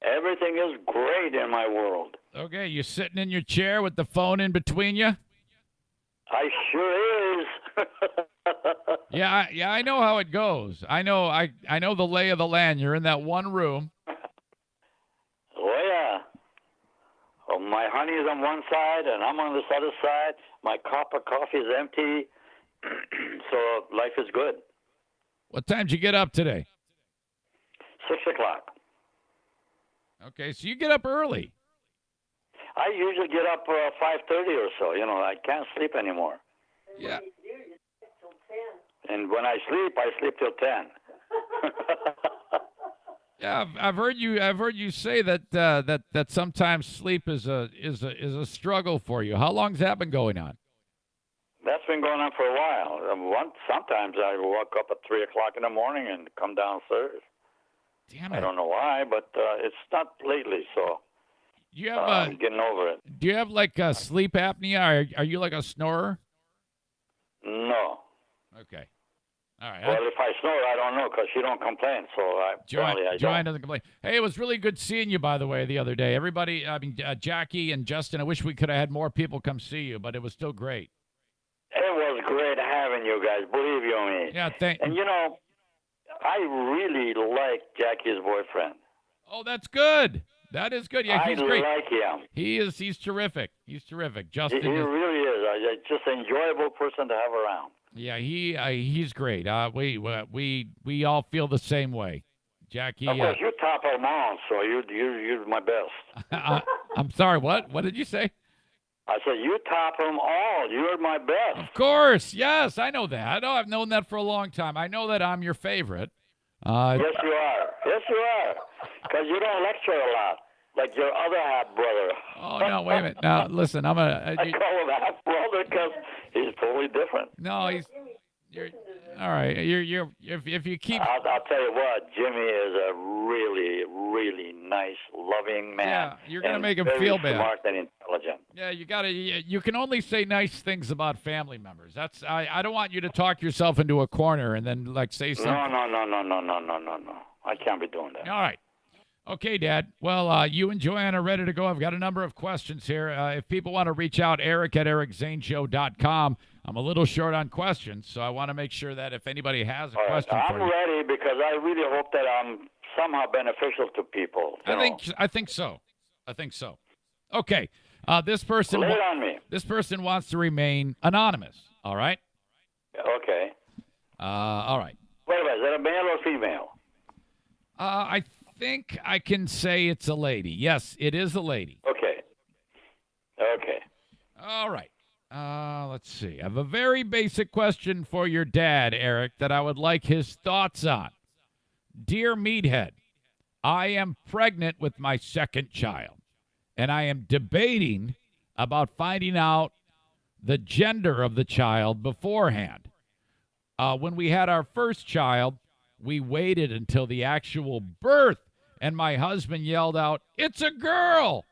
Everything is great in my world. Okay, you sitting in your chair with the phone in between you? I sure is. Yeah, I know how it goes. I know the lay of the land. You're in that one room. Oh, yeah. Well, my honey is on one side, and I'm on this other side. My cup of coffee is empty, so life is good. What time did you get up today? 6 o'clock. Okay, so you get up early. I usually get up 5:30 or so. You know, I can't sleep anymore. Yeah. And when I sleep till 10. Yeah, I've heard you say that sometimes sleep is a struggle for you. How long's that been going on? That's been going on for a while. Sometimes I wake up at 3 o'clock in the morning and come downstairs. Damn it! I don't know why, but it's not lately. So you have I'm getting over it. Do you have like sleep apnea? Are you like a snorer? No. Okay. All right. Well, if I snore, I don't know because she don't complain. So Joanne doesn't complain. Hey, it was really good seeing you, by the way, the other day. Everybody, Jackie and Justin, I wish we could have had more people come see you, but it was still great. It was great having you guys, believe you me. Yeah, And, you know, I really like Jackie's boyfriend. Oh, that's good. That is good. Yeah, he's great. I like him. He's terrific. He's terrific. Justin. He really is. Just an enjoyable person to have around. Yeah, he's great. We all feel the same way. Jackie. Of course, you top him on, so you're my best. I'm sorry. What did you say? I said you top them all. You're my best. Of course. Yes, I know that. Oh, I've known that for a long time. I know that I'm your favorite. Yes, you are. Yes, you are. Because you don't lecture a lot, like your other half brother. Oh no! Wait a minute. Now listen. I call him half brother because he's totally different. No, you're all right. If you keep. I'll tell you what. Jimmy is a really, really nice, loving man. Yeah, you're gonna make him very feel bad. Smart and intelligent. Yeah, you can only say nice things about family members. I don't want you to talk yourself into a corner and then like say something. No. I can't be doing that. All right. Okay, Dad. Well, you and Joanne are ready to go. I've got a number of questions here. If people want to reach out, Eric at ericzaneshow.com. I'm a little short on questions, so I want to make sure that if anybody has a question for you. I'm ready because I really hope that I'm somehow beneficial to people. I think so. Okay. This person. Lay it on me. This person wants to remain anonymous. All right. Okay. All right. Wait a minute. Is that a male or female? I think I can say it's a lady. Yes, it is a lady. Okay. All right. Let's see. I have a very basic question for your dad, Eric, that I would like his thoughts on. Dear Meathead, I am pregnant with my second child, and I am debating about finding out the gender of the child beforehand. When we had our first child, we waited until the actual birth, and my husband yelled out, "It's a girl!"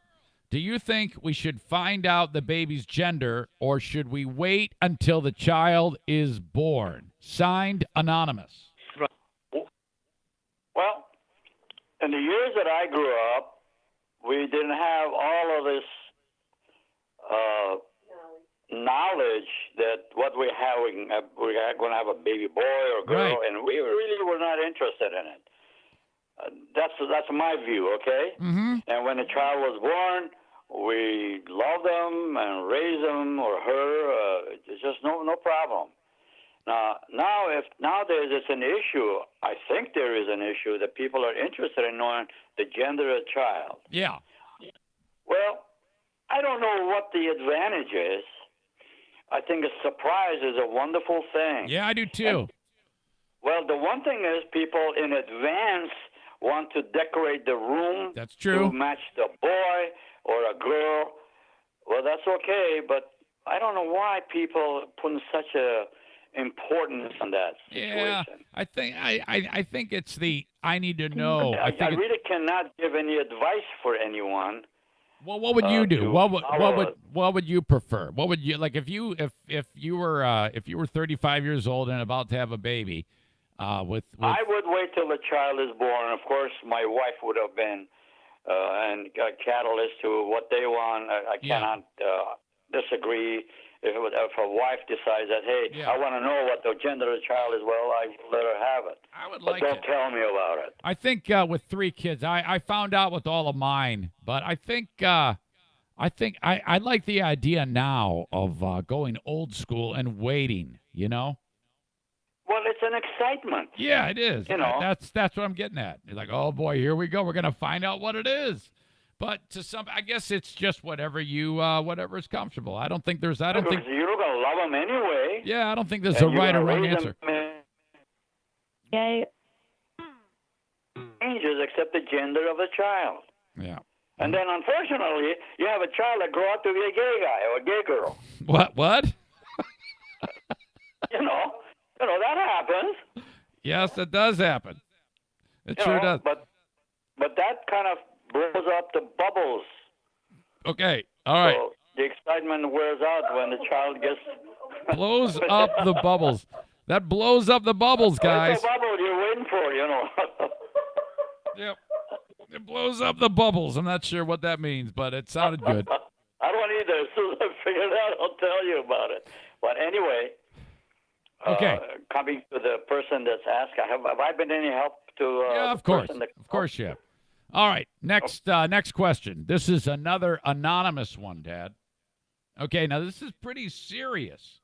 Do you think we should find out the baby's gender, or should we wait until the child is born? Signed, Anonymous. Well, in the years that I grew up, we didn't have all of this knowledge that what we're going to have a baby boy or girl, right. And we really were not interested in it. That's my view, okay? Mm-hmm. And when the child was born, we loved them and raised them or her. It's just no problem. Now if nowadays it's an issue, I think there is an issue that people are interested in knowing the gender of the child. Yeah. Well, I don't know what the advantage is I think a surprise is a wonderful thing. Yeah, I do too. Well, the one thing is people in advance want to decorate the room. That's true. To match the boy or a girl. Well, that's okay, but I don't know why people put such a importance on that situation. Yeah, I think it's the I need to know. I really cannot give any advice for anyone. Well, what would you do? What would you prefer? What would you like if you were 35 years old and about to have a baby? I would wait till the child is born. Of course, my wife would have been and a catalyst to what they want. I cannot disagree. If a wife decides that, hey, I want to know what the gender of the child is, well, I let her have it. But don't tell me about it. I think with 3 kids, I found out with all of mine, but I think I like the idea now of going old school and waiting. You know. Well, it's an excitement. Yeah, it is. You know, that's what I'm getting at. You're like, oh boy, here we go. We're gonna find out what it is. But I guess it's just whatever is comfortable. I don't think you're gonna love them anyway. Yeah, I don't think there's a right or wrong answer. Yeah. Changes except the gender of the child. Yeah. And then, unfortunately, you have a child that grow up to be a gay guy or a gay girl. What? You know that happens. Yes, it does happen. It sure does. But that kind of blows up the bubbles. Okay, all right. So the excitement wears out when the child gets... blows up the bubbles. That blows up the bubbles, guys. It's the bubble you're waiting for, you know. Yep. It blows up the bubbles. I'm not sure what that means, but it sounded good. I don't either. As soon as I figure it out, I'll tell you about it. But anyway... Okay. Coming to the person that's asked, have I been any help to yeah, of course. Of course you have. All right, next question. This is another anonymous one, Dad. Okay, now this is pretty serious.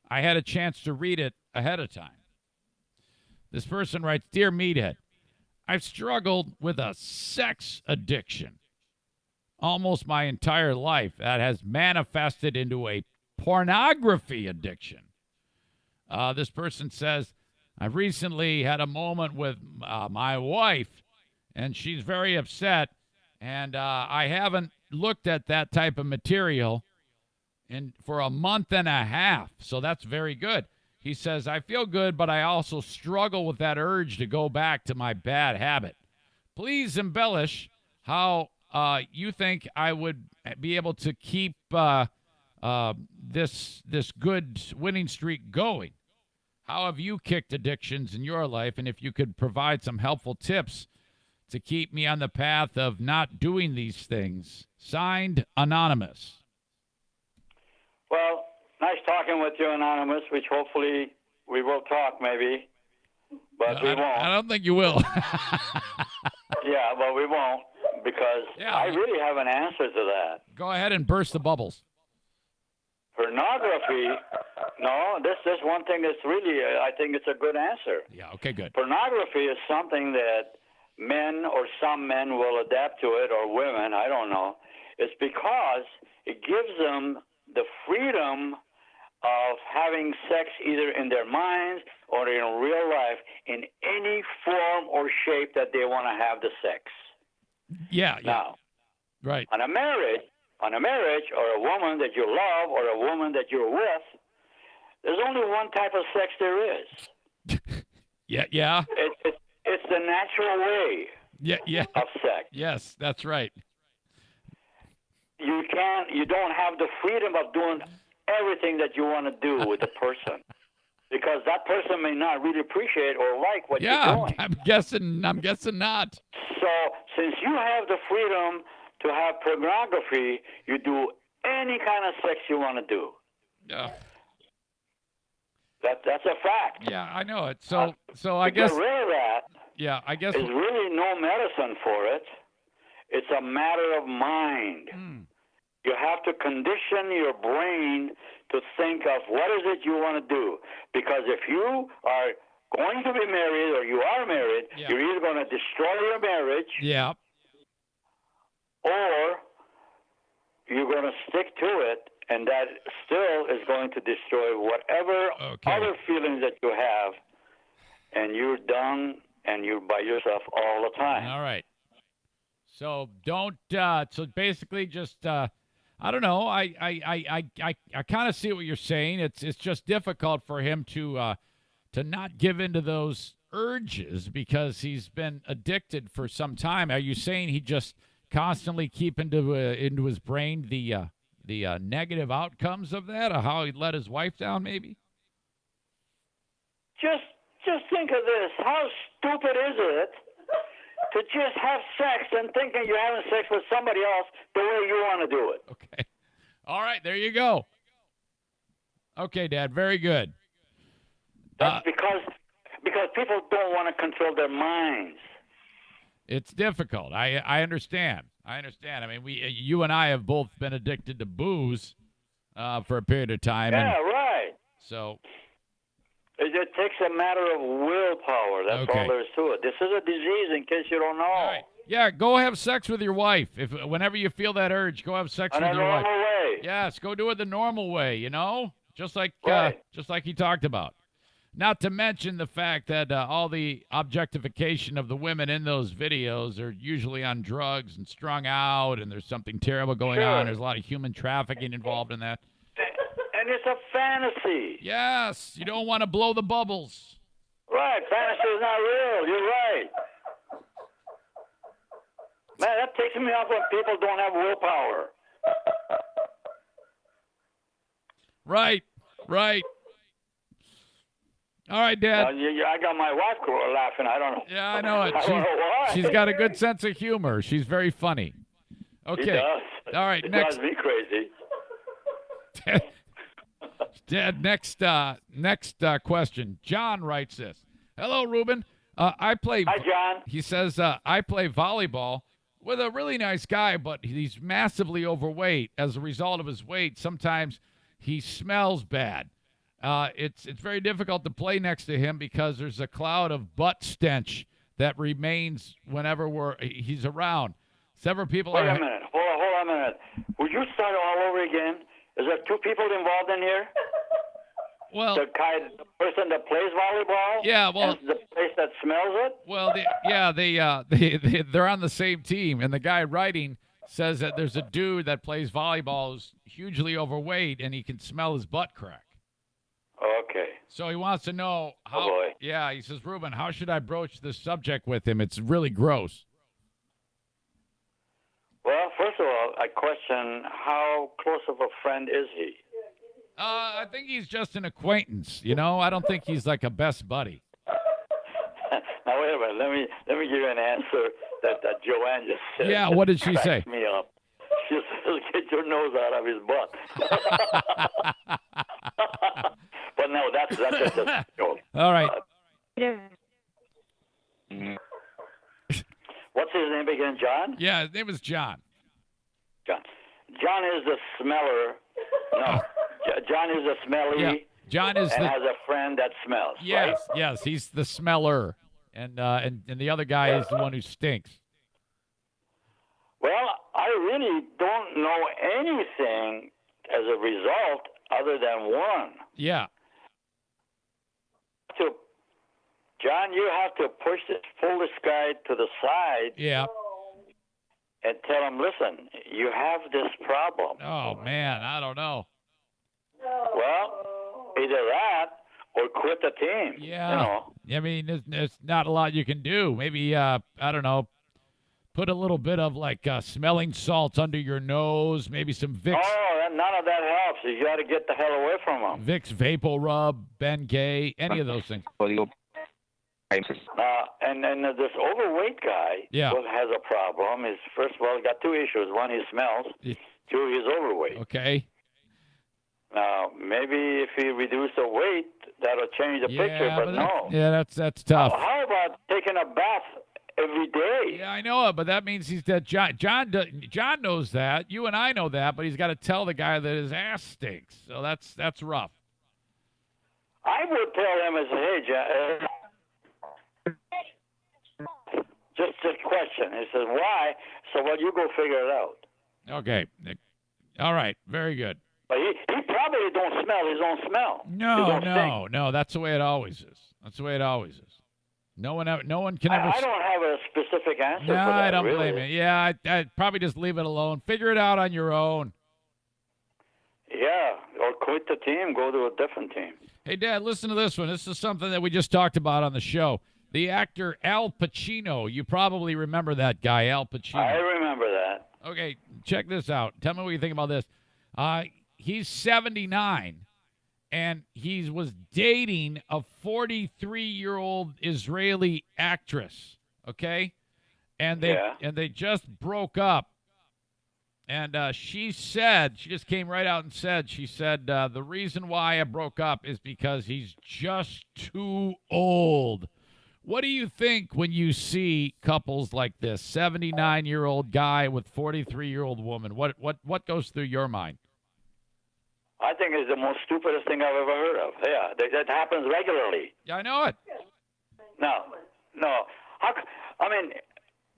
I had a chance to read it ahead of time. This person writes, Dear Meathead, I've struggled with a sex addiction almost my entire life that has manifested into a pornography addiction. This person says, I've recently had a moment with my wife, and she's very upset, and I haven't looked at that type of material for a month and a half, so that's very good. He says, I feel good, but I also struggle with that urge to go back to my bad habit. Please embellish how you think I would be able to keep this good winning streak going. How have you kicked addictions in your life? And if you could provide some helpful tips to keep me on the path of not doing these things. Signed, Anonymous. Well, nice talking with you, Anonymous, which hopefully we will talk maybe, but we won't. I don't think you will. Yeah, but we won't because I really have an answer to that. Go ahead and burst the bubbles. Pornography, no, this is one thing that's really, I think it's a good answer. Yeah, okay, good. Pornography is something that men or some men will adapt to it, or women, I don't know. It's because it gives them the freedom of having sex either in their minds or in real life in any form or shape that they want to have the sex. Yeah. Now, right. On a marriage or a woman that you love or a woman that you're with, there's only one type of sex there is. Yeah. It's the natural way of sex. Yes, that's right. You don't have the freedom of doing everything that you want to do with the person because that person may not really appreciate or like what you're doing. I'm guessing not. So since you have the freedom to have pornography, you do any kind of sex you want to do. Yeah. That's a fact. Yeah, I know it. So I guess. To get rid of that. Yeah, I guess. There's really no medicine for it. It's a matter of mind. You have to condition your brain to think of what is it you want to do. Because if you are going to be married or you are married, you're either going to destroy your marriage. Yeah. Or you're going to stick to it And that still is going to destroy whatever other feelings that you have, and you're done and you're by yourself all the time. All right. So don't. So basically, just I don't know. I kind of see what you're saying. It's just difficult for him to not give into those urges because he's been addicted for some time. Are you saying he just constantly keep into his brain the negative outcomes of that, or how he let his wife down, maybe? Just think of this. How stupid is it to just have sex and thinking you're having sex with somebody else the way you want to do it? Okay. All right, there you go. Okay, Dad, very good. That's because people don't want to control their minds. It's difficult. I understand. I mean, you and I have both been addicted to booze for a period of time. Yeah, right. So it takes a matter of willpower. That's all there is to it. This is a disease, in case you don't know. All right. Yeah, go have sex with your wife. Whenever you feel that urge, go have sex with your wife. In a normal way. Yes, go do it the normal way. Just like he talked about. Not to mention the fact that all the objectification of the women in those videos are usually on drugs and strung out, and there's something terrible going on. There's a lot of human trafficking involved in that. And it's a fantasy. Yes, you don't want to blow the bubbles. Right, fantasy is not real. You're right. Man, that takes me off when people don't have willpower. Right. All right, Dad. I got my wife laughing. I don't know. Yeah, I know it. I don't know why. She's got a good sense of humor. She's very funny. Okay. She does. All right, it next. drives me crazy. Dad, next question. John writes this. Hello, Ruben. Hi, John. He says, I play volleyball with a really nice guy, but he's massively overweight. As a result of his weight, sometimes he smells bad. It's very difficult to play next to him because there's a cloud of butt stench that remains whenever he's around. Several people Wait a minute. Hold on a minute. Would you start all over again? Is there two people involved in here? Well, the person that plays volleyball. Yeah, well, and the place that smells it. Well, they're on the same team, and the guy writing says that there's a dude that plays volleyball who's hugely overweight, and he can smell his butt crack. Okay. So he wants to know how. Oh boy. Yeah, he says, Ruben, how should I broach this subject with him? It's really gross. Well, first of all, I question how close of a friend is he? I think he's just an acquaintance. I don't think he's like a best buddy. Now wait a minute. Let me give you an answer that Joanne just said. Yeah, what did she say? Me up. She says, "Get your nose out of his butt." But no, that's just a joke. All right. What's his name again? John? Yeah, his name is John. John is the smeller. No, John is the smelly. Yeah. John is and has a friend that smells. Yes, right? yes, he's the smeller, and the other guy is the one who stinks. Well, I really don't know anything as a result other than one. Yeah. John, you have to pull this guy to the side. Yeah. And tell him, listen, you have this problem. Oh, man, I don't know. Well, either that or quit the team. Yeah. I mean, there's not a lot you can do. Maybe, I don't know, put a little bit of, smelling salts under your nose, maybe some Vicks. Oh, none of that helps. You got to get the hell away from him. Vicks Vapor Rub, Bengay, any of those things. And this overweight guy has a problem. First of all, he got two issues. One, he smells. Two, he's overweight. Okay. Now, maybe if he reduces the weight, that'll change the picture, but no. Yeah, that's tough. How about taking a bath every day? Yeah, I know it, but that means he's dead. John knows that. You and I know that, but he's got to tell the guy that his ass stinks. So that's rough. I would tell him, hey, John, just a question. He says, why? So, well, you go figure it out. Okay. All right. Very good. But he probably don't smell his own smell. No. That's the way it always is. No one can ever. I don't have a specific answer for that. I don't really. blame you. Yeah, I'd probably just leave it alone. Figure it out on your own. Yeah, or quit the team, go to a different team. Hey, Dad, listen to this one. This is something that we just talked about on the show. The actor Al Pacino. You probably remember that guy, Al Pacino. I remember that. Okay, check this out. Tell me what you think about this. He's 79, and he was dating a 43-year-old Israeli actress, okay? And they just broke up. And she just came right out and said, the reason why I broke up is because he's just too old. What do you think when you see couples like this, 79-year-old guy with 43-year-old woman? What goes through your mind? I think it's the most stupidest thing I've ever heard of. Yeah, that happens regularly. Yeah, I know it. No. I mean,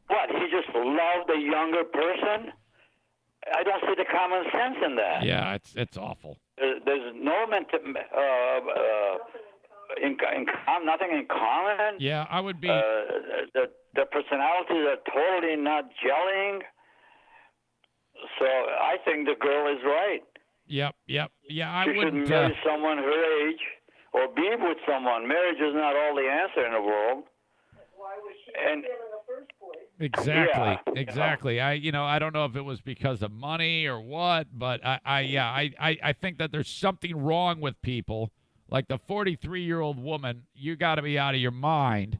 what, he just loved a younger person? I don't see the common sense in that. Yeah, it's awful. There's no nothing in common. Yeah, I would be. The personalities are totally not gelling. So I think the girl is right. Yep. Yeah, I wouldn't. She should marry someone her age or be with someone. Marriage is not all the answer in the world. Why was she in the first place? Exactly. I don't know if it was because of money or what, but I think that there's something wrong with people like the 43-year-old woman. You got to be out of your mind.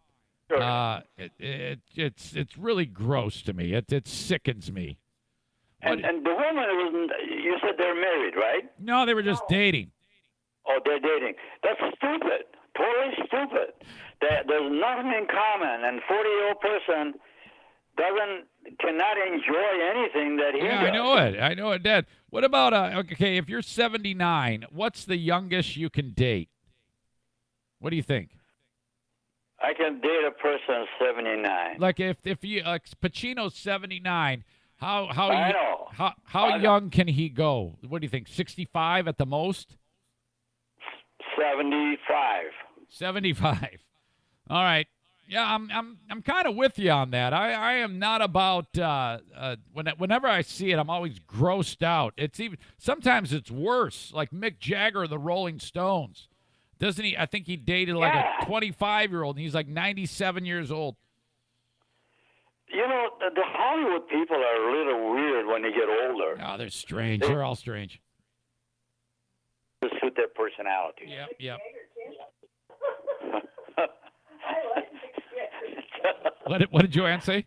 Sure. It's really gross to me. It sickens me. And the woman you said they're married, right? No, they were just dating. Oh, they're dating. That's stupid. Totally stupid. There's nothing in common, and 40-year-old person cannot enjoy anything that he does. I know it, Dad. What about okay? If you're 79, what's the youngest you can date? What do you think? I can date a person 79. Like if you Pacino's 79, how young can he go? What do you think? 65 at the most? 75. 75. All right. Yeah, I'm kind of with you on that. I am not about whenever I see it, I'm always grossed out. Sometimes it's worse. Like Mick Jagger of the Rolling Stones. Doesn't he? I think he dated like a 25-year-old, and he's like 97 years old. You know, the Hollywood people are a little weird when they get older. Oh, they're strange. They're all strange. To suit their personality. Yep. I like What did Joanne say?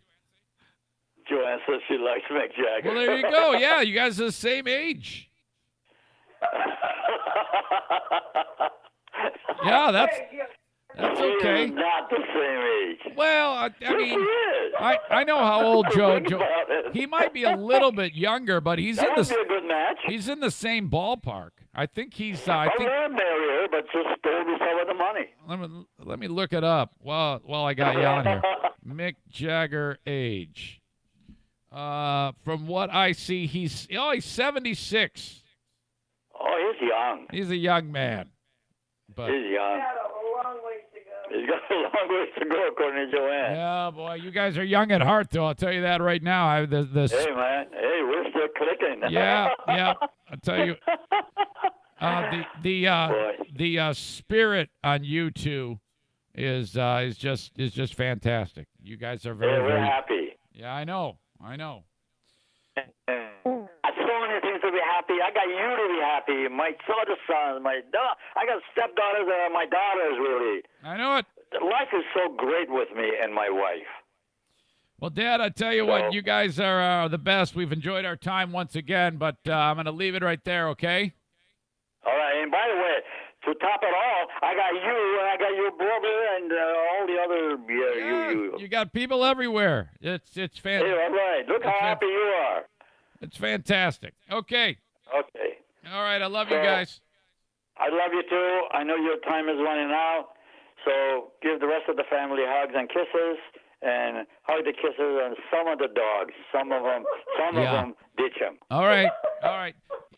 Joanne says she likes Mick Jagger. Well, there you go. Yeah, you guys are the same age. Yeah, that's okay. He is not the same age. Well, I mean, I know how old Joe. He might be a little bit younger, but he's that would be a good match. He's in the same ballpark. I think he's. I want to marry her, but just stole me some of the money. Let me look it up. While I got you on here, Mick Jagger age. From what I see, he's 76. Oh, he's young. He's a young man. But he's young. He's got a long ways to go, according to Joanne. Yeah, boy, you guys are young at heart, though. I'll tell you that right now. Hey, man. Hey, we're still clicking. Yeah. I'll tell you. The spirit on you two is just fantastic. You guys are very happy. Yeah, I know. So many things to be happy. I got you to be happy. My other sons, I got stepdaughters that are my daughters, really. I know it. Life is so great with me and my wife. Well, Dad, I tell you what, you guys are the best. We've enjoyed our time once again, but I'm going to leave it right there, okay? All right, and by the way, to top it all, I got you, and I got your brother, and all the other. You got people everywhere. It's fantastic. Yeah, all right. Look how happy you are. It's fantastic. Okay. Okay. All right, I love you guys. I love you too. I know your time is running out, so give the rest of the family hugs and kisses, and hug the kisses on some of the dogs. Some of them ditch them. All right.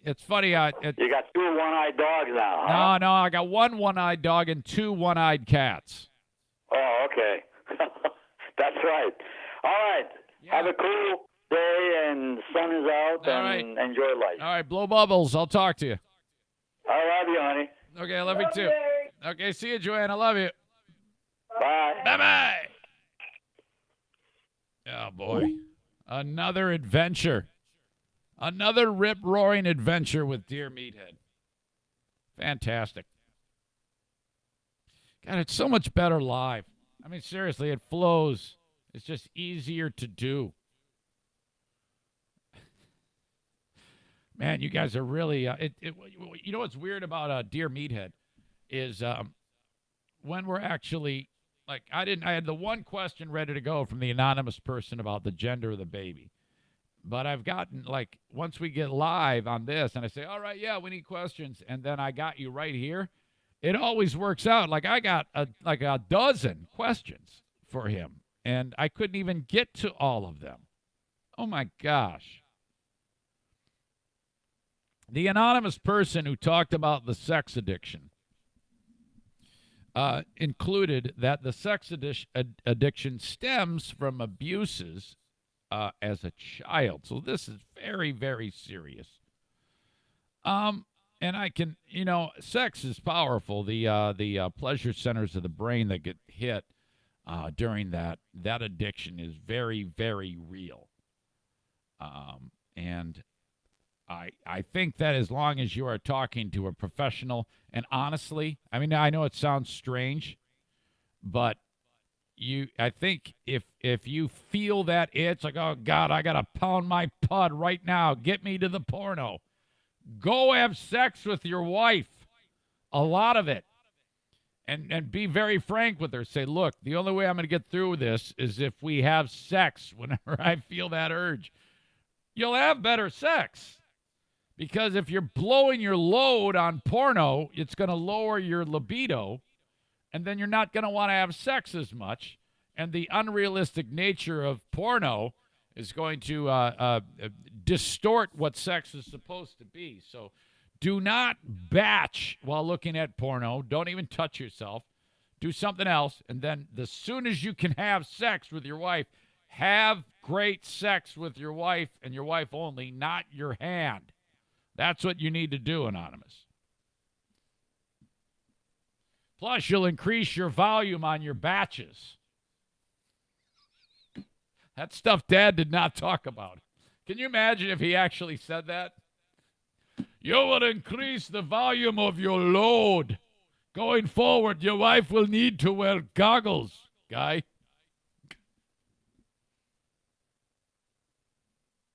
it's funny. You got 2 one-eyed dogs now, huh? No, I got 1 one-eyed dog and 2 one-eyed cats. Oh, okay. That's right. All right. Yeah. Have a cool day, and the sun is out, and enjoy life. All right, blow bubbles. I'll talk to you. I love you, honey. Okay, I love you too. Okay, see you, Joanne. I love you. Bye. Bye-bye. Oh, boy. Another adventure. Another rip-roaring adventure with Dear Meathead. Fantastic. God, it's so much better live. I mean, seriously, it flows. It's just easier to do. Man, you guys are really you know what's weird about Dear Meathead is when we're actually, like, I had the one question ready to go from the anonymous person about the gender of the baby. But I've gotten, like, once we get live on this and I say, all right, yeah, we need questions, and then I got you right here, it always works out. Like, I got a dozen questions for him, and I couldn't even get to all of them. Oh, my gosh. The anonymous person who talked about the sex addiction included that the sex addiction stems from abuses as a child. So this is very, very serious. And I can, sex is powerful. The pleasure centers of the brain that get hit during that addiction is very, very real. And I think that as long as you are talking to a professional, and honestly, I mean, I know it sounds strange, but I think if you feel that itch, like, oh, God, I got to pound my pud right now, get me to the porno, go have sex with your wife, a lot of it, and be very frank with her. Say, look, the only way I'm going to get through this is if we have sex whenever I feel that urge. You'll have better sex. Because if you're blowing your load on porno, it's going to lower your libido, and then you're not going to want to have sex as much. And the unrealistic nature of porno is going to distort what sex is supposed to be. So do not batch while looking at porno. Don't even touch yourself. Do something else. And then as soon as you can have sex with your wife, have great sex with your wife and your wife only, not your hand. That's what you need to do, Anonymous. Plus, you'll increase your volume on your batches. That stuff Dad did not talk about. Can you imagine if he actually said that? You will increase the volume of your load. Going forward, your wife will need to wear goggles, guy.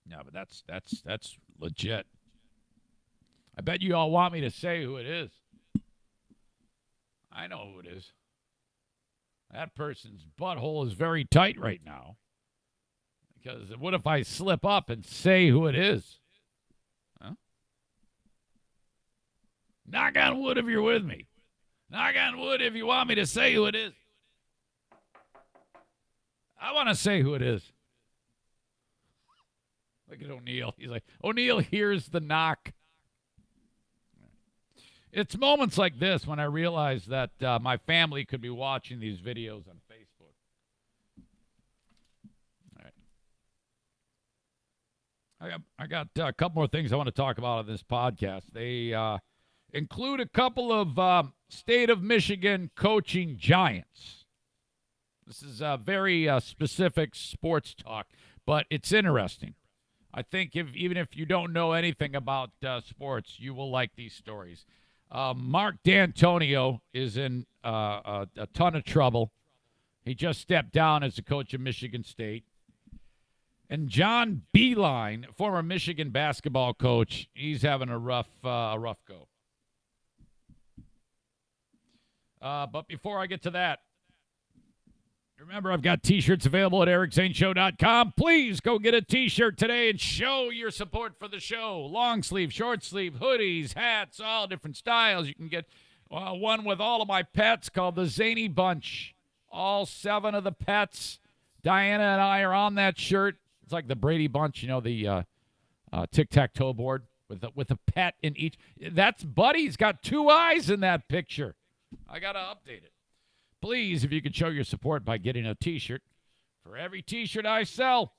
No, but that's legit. I bet you all want me to say who it is. I know who it is. That person's butthole is very tight right now. Because what if I slip up and say who it is? Huh? Knock on wood if you're with me. Knock on wood if you want me to say who it is. I want to say who it is. Look at O'Neill. He's like, O'Neill hears the knock. It's moments like this when I realize that my family could be watching these videos on Facebook. All right. I got a couple more things I want to talk about on this podcast. They include a couple of state of Michigan coaching giants. This is a very specific sports talk, but it's interesting. I think even if you don't know anything about sports, you will like these stories. Mark D'Antonio is in a ton of trouble. He just stepped down as the coach of Michigan State. And John Beilein, former Michigan basketball coach, he's having a rough go. But before I get to that, remember, I've got T-shirts available at ericzaneshow.com. Please go get a T-shirt today and show your support for the show. Long sleeve, short sleeve, hoodies, hats, all different styles. You can get one with all of my pets called the Zane Bunch. All 7 of the pets. Diana and I are on that shirt. It's like the Brady Bunch, the tic-tac-toe board. with a pet in each. That's Buddy's got 2 eyes in that picture. I got to update it. Please, if you could show your support by getting a T-shirt. For every T-shirt I sell,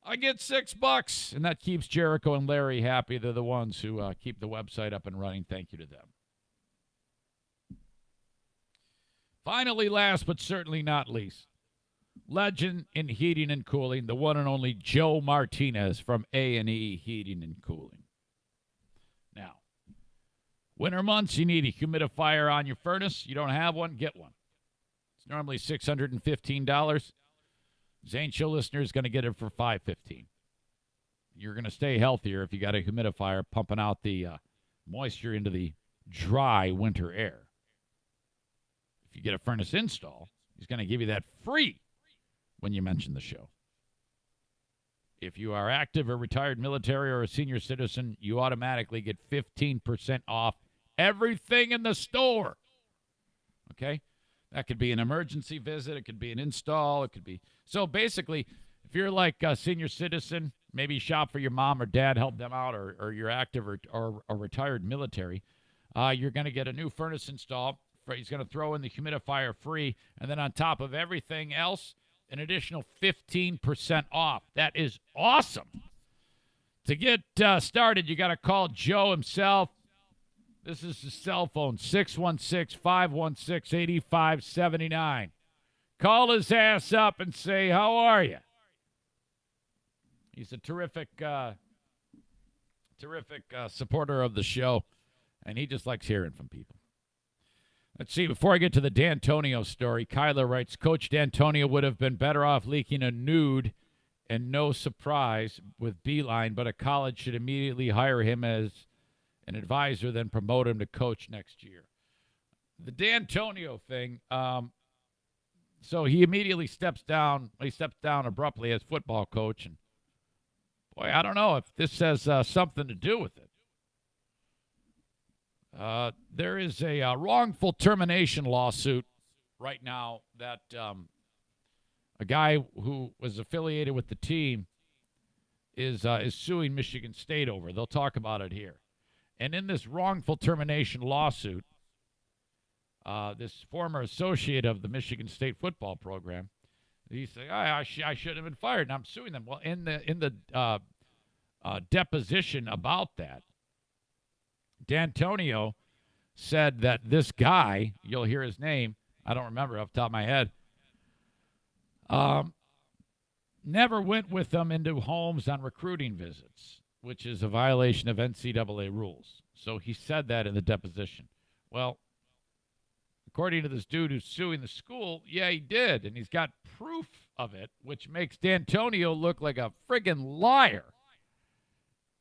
I get $6, and that keeps Jericho and Larry happy. They're the ones who keep the website up and running. Thank you to them. Finally, last but certainly not least, legend in heating and cooling, the one and only Joe Martinez from A&E Heating and Cooling. Now, winter months, you need a humidifier on your furnace. You don't have one, get one. It's normally $615. Zane Show listener is going to get it for $515. You're going to stay healthier if you got a humidifier pumping out the moisture into the dry winter air. If you get a furnace install, he's going to give you that free when you mention the show. If you are active or retired military or a senior citizen, you automatically get 15% off everything in the store. Okay? That could be an emergency visit. It could be an install. It could be. So basically, if you're like a senior citizen, maybe shop for your mom or dad, help them out, or you're active or retired military, you're going to get a new furnace install. He's going to throw in the humidifier free, and then on top of everything else, an additional 15% off. That is awesome. To get started, you got to call Joe himself. This is his cell phone, 616-516-8579. Call his ass up and say, how are you? He's a terrific supporter of the show, and he just likes hearing from people. Let's see, before I get to the D'Antonio story, Kyler writes, Coach D'Antonio would have been better off leaking a nude and no surprise with Beeline, but a college should immediately hire him as an advisor, then promote him to coach next year. The D'Antonio thing, so he immediately steps down. He steps down abruptly as football coach, and boy, I don't know if this has something to do with it. There is a wrongful termination lawsuit right now that a guy who was affiliated with the team is suing Michigan State over. They'll talk about it here. And in this wrongful termination lawsuit, this former associate of the Michigan State football program, he's saying, I shouldn't have been fired, and I'm suing them. Well, in the deposition about that, D'Antonio said that this guy, you'll hear his name, I don't remember off the top of my head, never went with them into homes on recruiting visits, which is a violation of NCAA rules. So he said that in the deposition. Well, according to this dude who's suing the school, yeah, he did, and he's got proof of it, which makes D'Antonio look like a friggin' liar.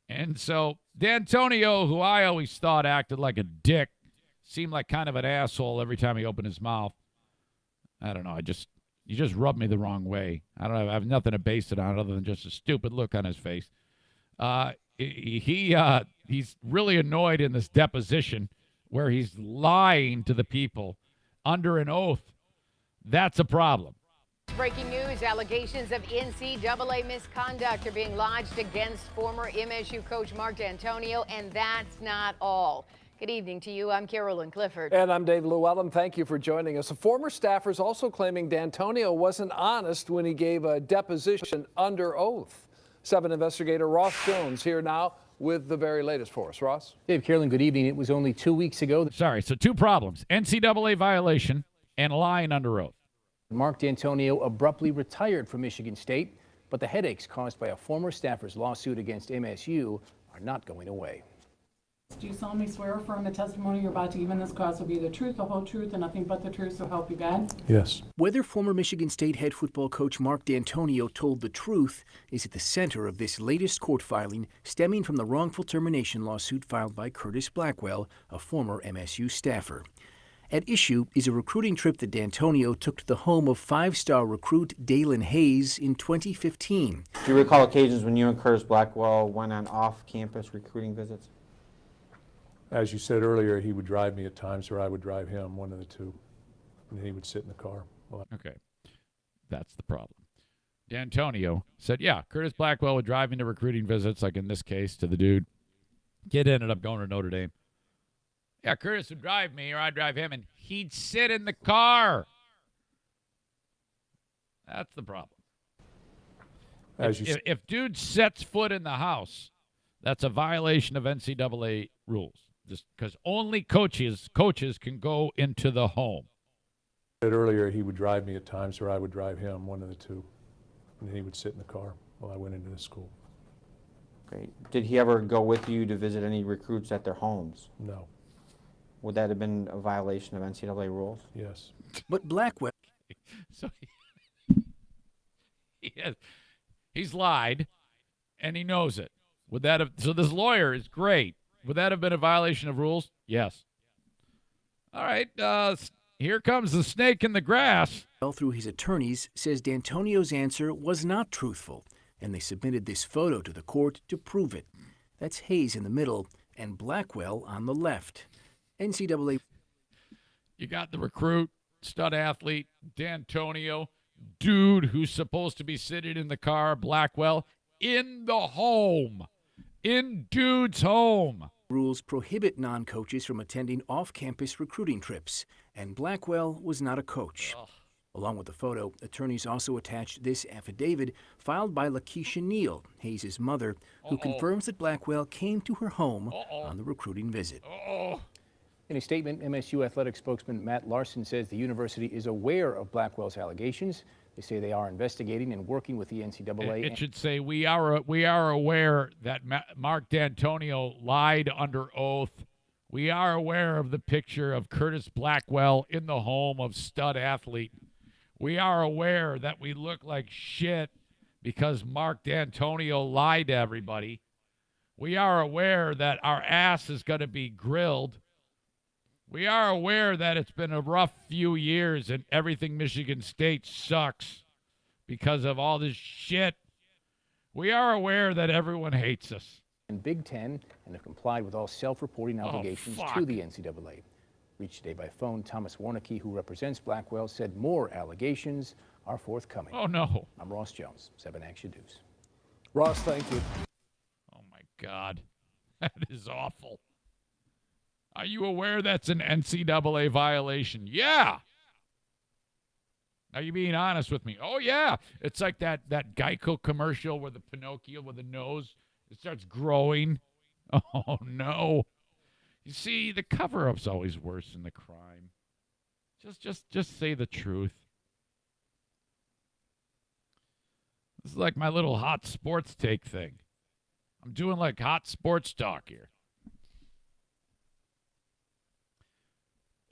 And so D'Antonio, who I always thought acted like a dick, seemed like kind of an asshole every time he opened his mouth. I don't know. You just rubbed me the wrong way. I don't know. I have nothing to base it on other than just a stupid look on his face. He's really annoyed in this deposition where he's lying to the people under an oath. That's a problem. Breaking news, allegations of NCAA misconduct are being lodged against former MSU coach Mark D'Antonio, and that's not all. Good evening to you. I'm Carolyn Clifford. And I'm Dave Llewellyn. Thank you for joining us. A former staffer is also claiming D'Antonio wasn't honest when he gave a deposition under oath. 7 investigator Ross Jones here now with the very latest for us. Ross? Dave, Carolyn, good evening. It was only 2 weeks ago. Sorry, so 2 problems. NCAA violation and lying under oath. Mark D'Antonio abruptly retired from Michigan State, but the headaches caused by a former staffer's lawsuit against MSU are not going away. Do you solemnly swear or affirm the testimony you're about to give in this class will be the truth, the whole truth, and nothing but the truth, so help you God? Yes. Whether former Michigan State head football coach Mark D'Antonio told the truth is at the center of this latest court filing stemming from the wrongful termination lawsuit filed by Curtis Blackwell, a former MSU staffer. At issue is a recruiting trip that D'Antonio took to the home of 5-star recruit Dalen Hayes in 2015. Do you recall occasions when you and Curtis Blackwell went on off-campus recruiting visits? As you said earlier, he would drive me at times, or I would drive him, one of the two. And he would sit in the car. Okay, that's the problem. D'Antonio said, yeah, Curtis Blackwell would drive me to recruiting visits, like in this case, to the dude. Kid ended up going to Notre Dame. Yeah, Curtis would drive me or I'd drive him, and he'd sit in the car. That's the problem. If dude sets foot in the house, that's a violation of NCAA rules. Just because only coaches can go into the home. Earlier, he would drive me at times, or I would drive him, one of the two. And he would sit in the car while I went into the school. Great. Did he ever go with you to visit any recruits at their homes? No. Would that have been a violation of NCAA rules? Yes. But Blackwell... So he's lied, and he knows it. Would that have? So this lawyer is great. Would that have been a violation of rules? Yes. All right. Here comes the snake in the grass. Through his attorneys, says D'Antonio's answer was not truthful, and they submitted this photo to the court to prove it. That's Hayes in the middle and Blackwell on the left. NCAA. You got the recruit, stud athlete, D'Antonio, dude who's supposed to be sitting in the car, Blackwell, in the home. In dude's home. Rules prohibit non-coaches from attending off-campus recruiting trips, and Blackwell was not a coach. Ugh. Along with the photo, attorneys also attached this affidavit filed by Lakeisha Neal, Hayes' mother, who confirms that Blackwell came to her home on the recruiting visit. In a statement, MSU athletic spokesman Matt Larson says the university is aware of Blackwell's allegations. They say they are investigating and working with the NCAA. It should say we are aware that Mark D'Antonio lied under oath. We are aware of the picture of Curtis Blackwell in the home of stud athlete. We are aware that we look like shit because Mark D'Antonio lied to everybody. We are aware that our ass is going to be grilled. We are aware that it's been a rough few years and everything Michigan State sucks because of all this shit. We are aware that everyone hates us. And Big Ten and have complied with all self-reporting obligations to the NCAA. Reached today by phone, Thomas Warnicki, who represents Blackwell, said more allegations are forthcoming. Oh, no. I'm Ross Jones, 7 Action News. Ross, thank you. Oh, my God. That is awful. Are you aware that's an NCAA violation? Yeah. Are you being honest with me? Oh, yeah. It's like that Geico commercial where the Pinocchio with the nose, it starts growing. Oh, no. You see, the cover-up's always worse than the crime. Just say the truth. This is like my little hot sports take thing. I'm doing like hot sports talk here.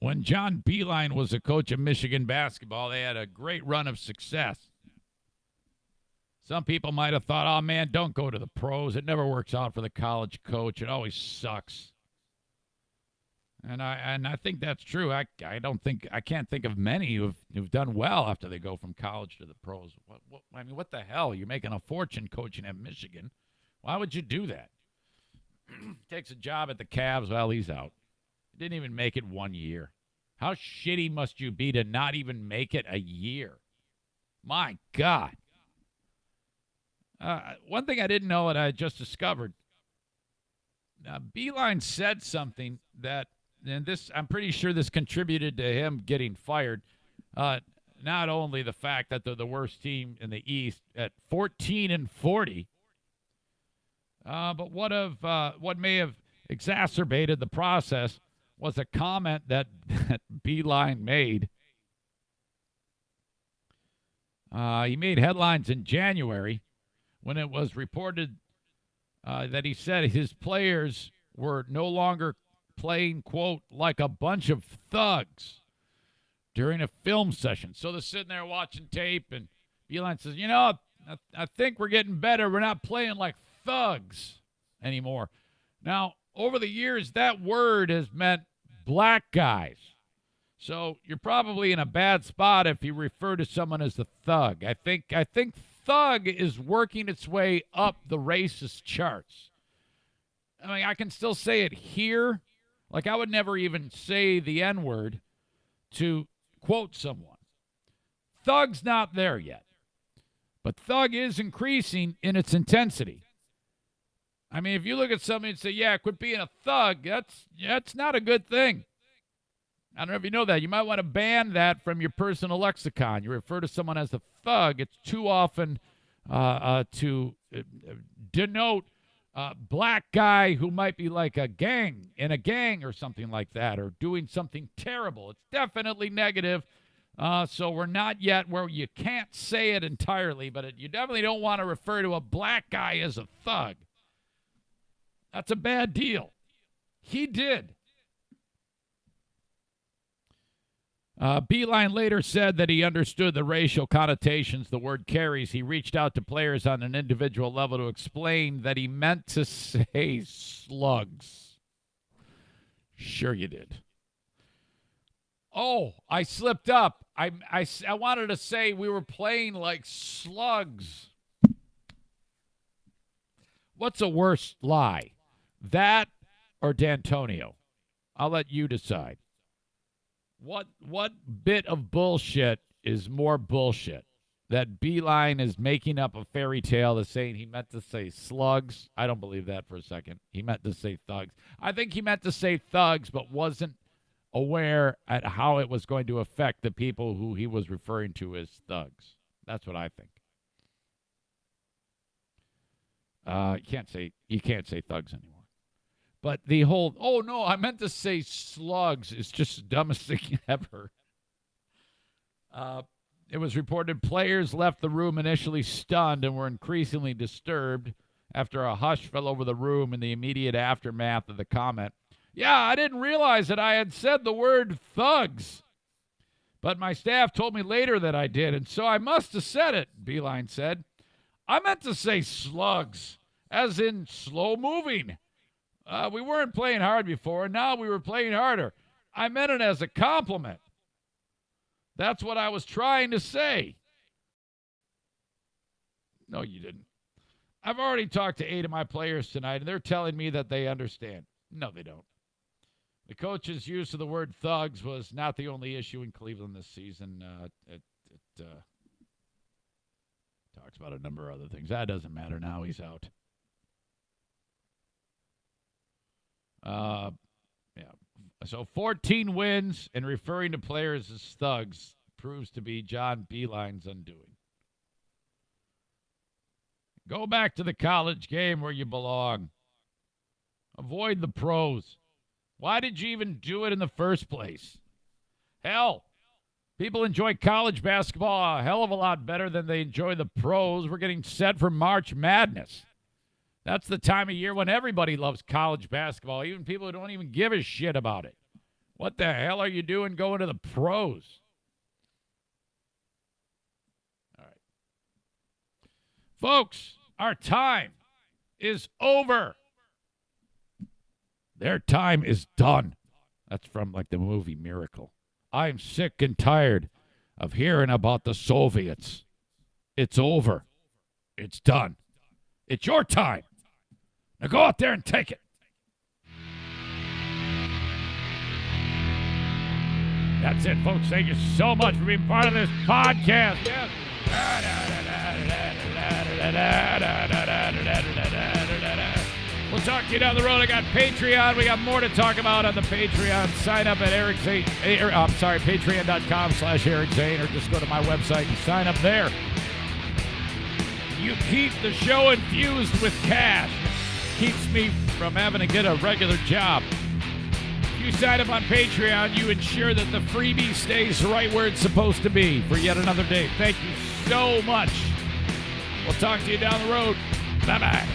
When John Beilein was a coach of Michigan basketball, they had a great run of success. Some people might have thought, oh, man, don't go to the pros. It never works out for the college coach. It always sucks. And I think that's true. I can't think of many who've done well after they go from college to the pros. What the hell? You're making a fortune coaching at Michigan. Why would you do that? Takes a job at the Cavs. Well, he's out. He didn't even make it 1 year. How shitty must you be to not even make it a year? My God. One thing I didn't know that I just discovered. Beilein said something that, and this, I'm pretty sure this contributed to him getting fired. Not only the fact that they're the worst team in the East at 14-40, but what may have exacerbated the process was a comment that Beilein made. He made headlines in January when it was reported that he said his players were no longer playing, quote, like a bunch of thugs during a film session. So they're sitting there watching tape, and Beilein says, you know, I think we're getting better. We're not playing like thugs anymore. Now, over the years, that word has meant black guys. So you're probably in a bad spot if you refer to someone as a thug. I think thug is working its way up the racist charts. I mean, I can still say it here. Like, I would never even say the N-word to quote someone. Thug's not there yet. But thug is increasing in its intensity. I mean, if you look at somebody and say, yeah, quit being a thug, that's not a good thing. I don't know if you know that. You might want to ban that from your personal lexicon. You refer to someone as a thug, it's too often to denote a black guy who might be like in a gang or something like that, or doing something terrible. It's definitely negative. So we're not yet where you can't say it entirely, but you definitely don't want to refer to a black guy as a thug. That's a bad deal. He did. Beeline later said that he understood the racial connotations the word carries. He reached out to players on an individual level to explain that he meant to say slugs. Sure you did. Oh, I slipped up. I wanted to say we were playing like slugs. What's a worse lie? That or D'Antonio? I'll let you decide. What bit of bullshit is more bullshit? That Beeline is making up a fairy tale that's saying he meant to say slugs? I don't believe that for a second. He meant to say thugs. I think he meant to say thugs, but wasn't aware at how it was going to affect the people who he was referring to as thugs. That's what I think. You can't say thugs anymore. But the whole, oh no, I meant to say slugs, is just the dumbest thing ever. It was reported players left the room initially stunned and were increasingly disturbed after a hush fell over the room in the immediate aftermath of the comment. Yeah, I didn't realize that I had said the word thugs. But my staff told me later that I did, and so I must have said it, Beeline said. I meant to say slugs, as in slow moving. We weren't playing hard before, and now we were playing harder. I meant it as a compliment. That's what I was trying to say. No, you didn't. I've already talked to 8 of my players tonight, and they're telling me that they understand. No, they don't. The coach's use of the word thugs was not the only issue in Cleveland this season. It talks about a number of other things. That doesn't matter now. He's out. Yeah. So 14 wins and referring to players as thugs proves to be John Beeline's undoing. Go back to the college game where you belong. Avoid the pros. Why did you even do it in the first place? Hell, people enjoy college basketball a hell of a lot better than they enjoy the pros. We're getting set for March Madness. That's the time of year when everybody loves college basketball, even people who don't even give a shit about it. What the hell are you doing going to the pros? All right. Folks, our time is over. Their time is done. That's from like the movie Miracle. I'm sick and tired of hearing about the Soviets. It's over. It's done. It's your time. Now go out there and take it. That's it, folks. Thank you so much for being part of this podcast. Yes. We'll talk to you down the road. I got Patreon. We got more to talk about on the Patreon. Sign up at patreon.com/Eric Zane, or just go to my website and sign up there. You keep the show infused with cash. Keeps me from having to get a regular job. If you sign up on Patreon, you ensure that the freebie stays right where it's supposed to be for yet another day. Thank you so much. We'll talk to you down the road. Bye-bye.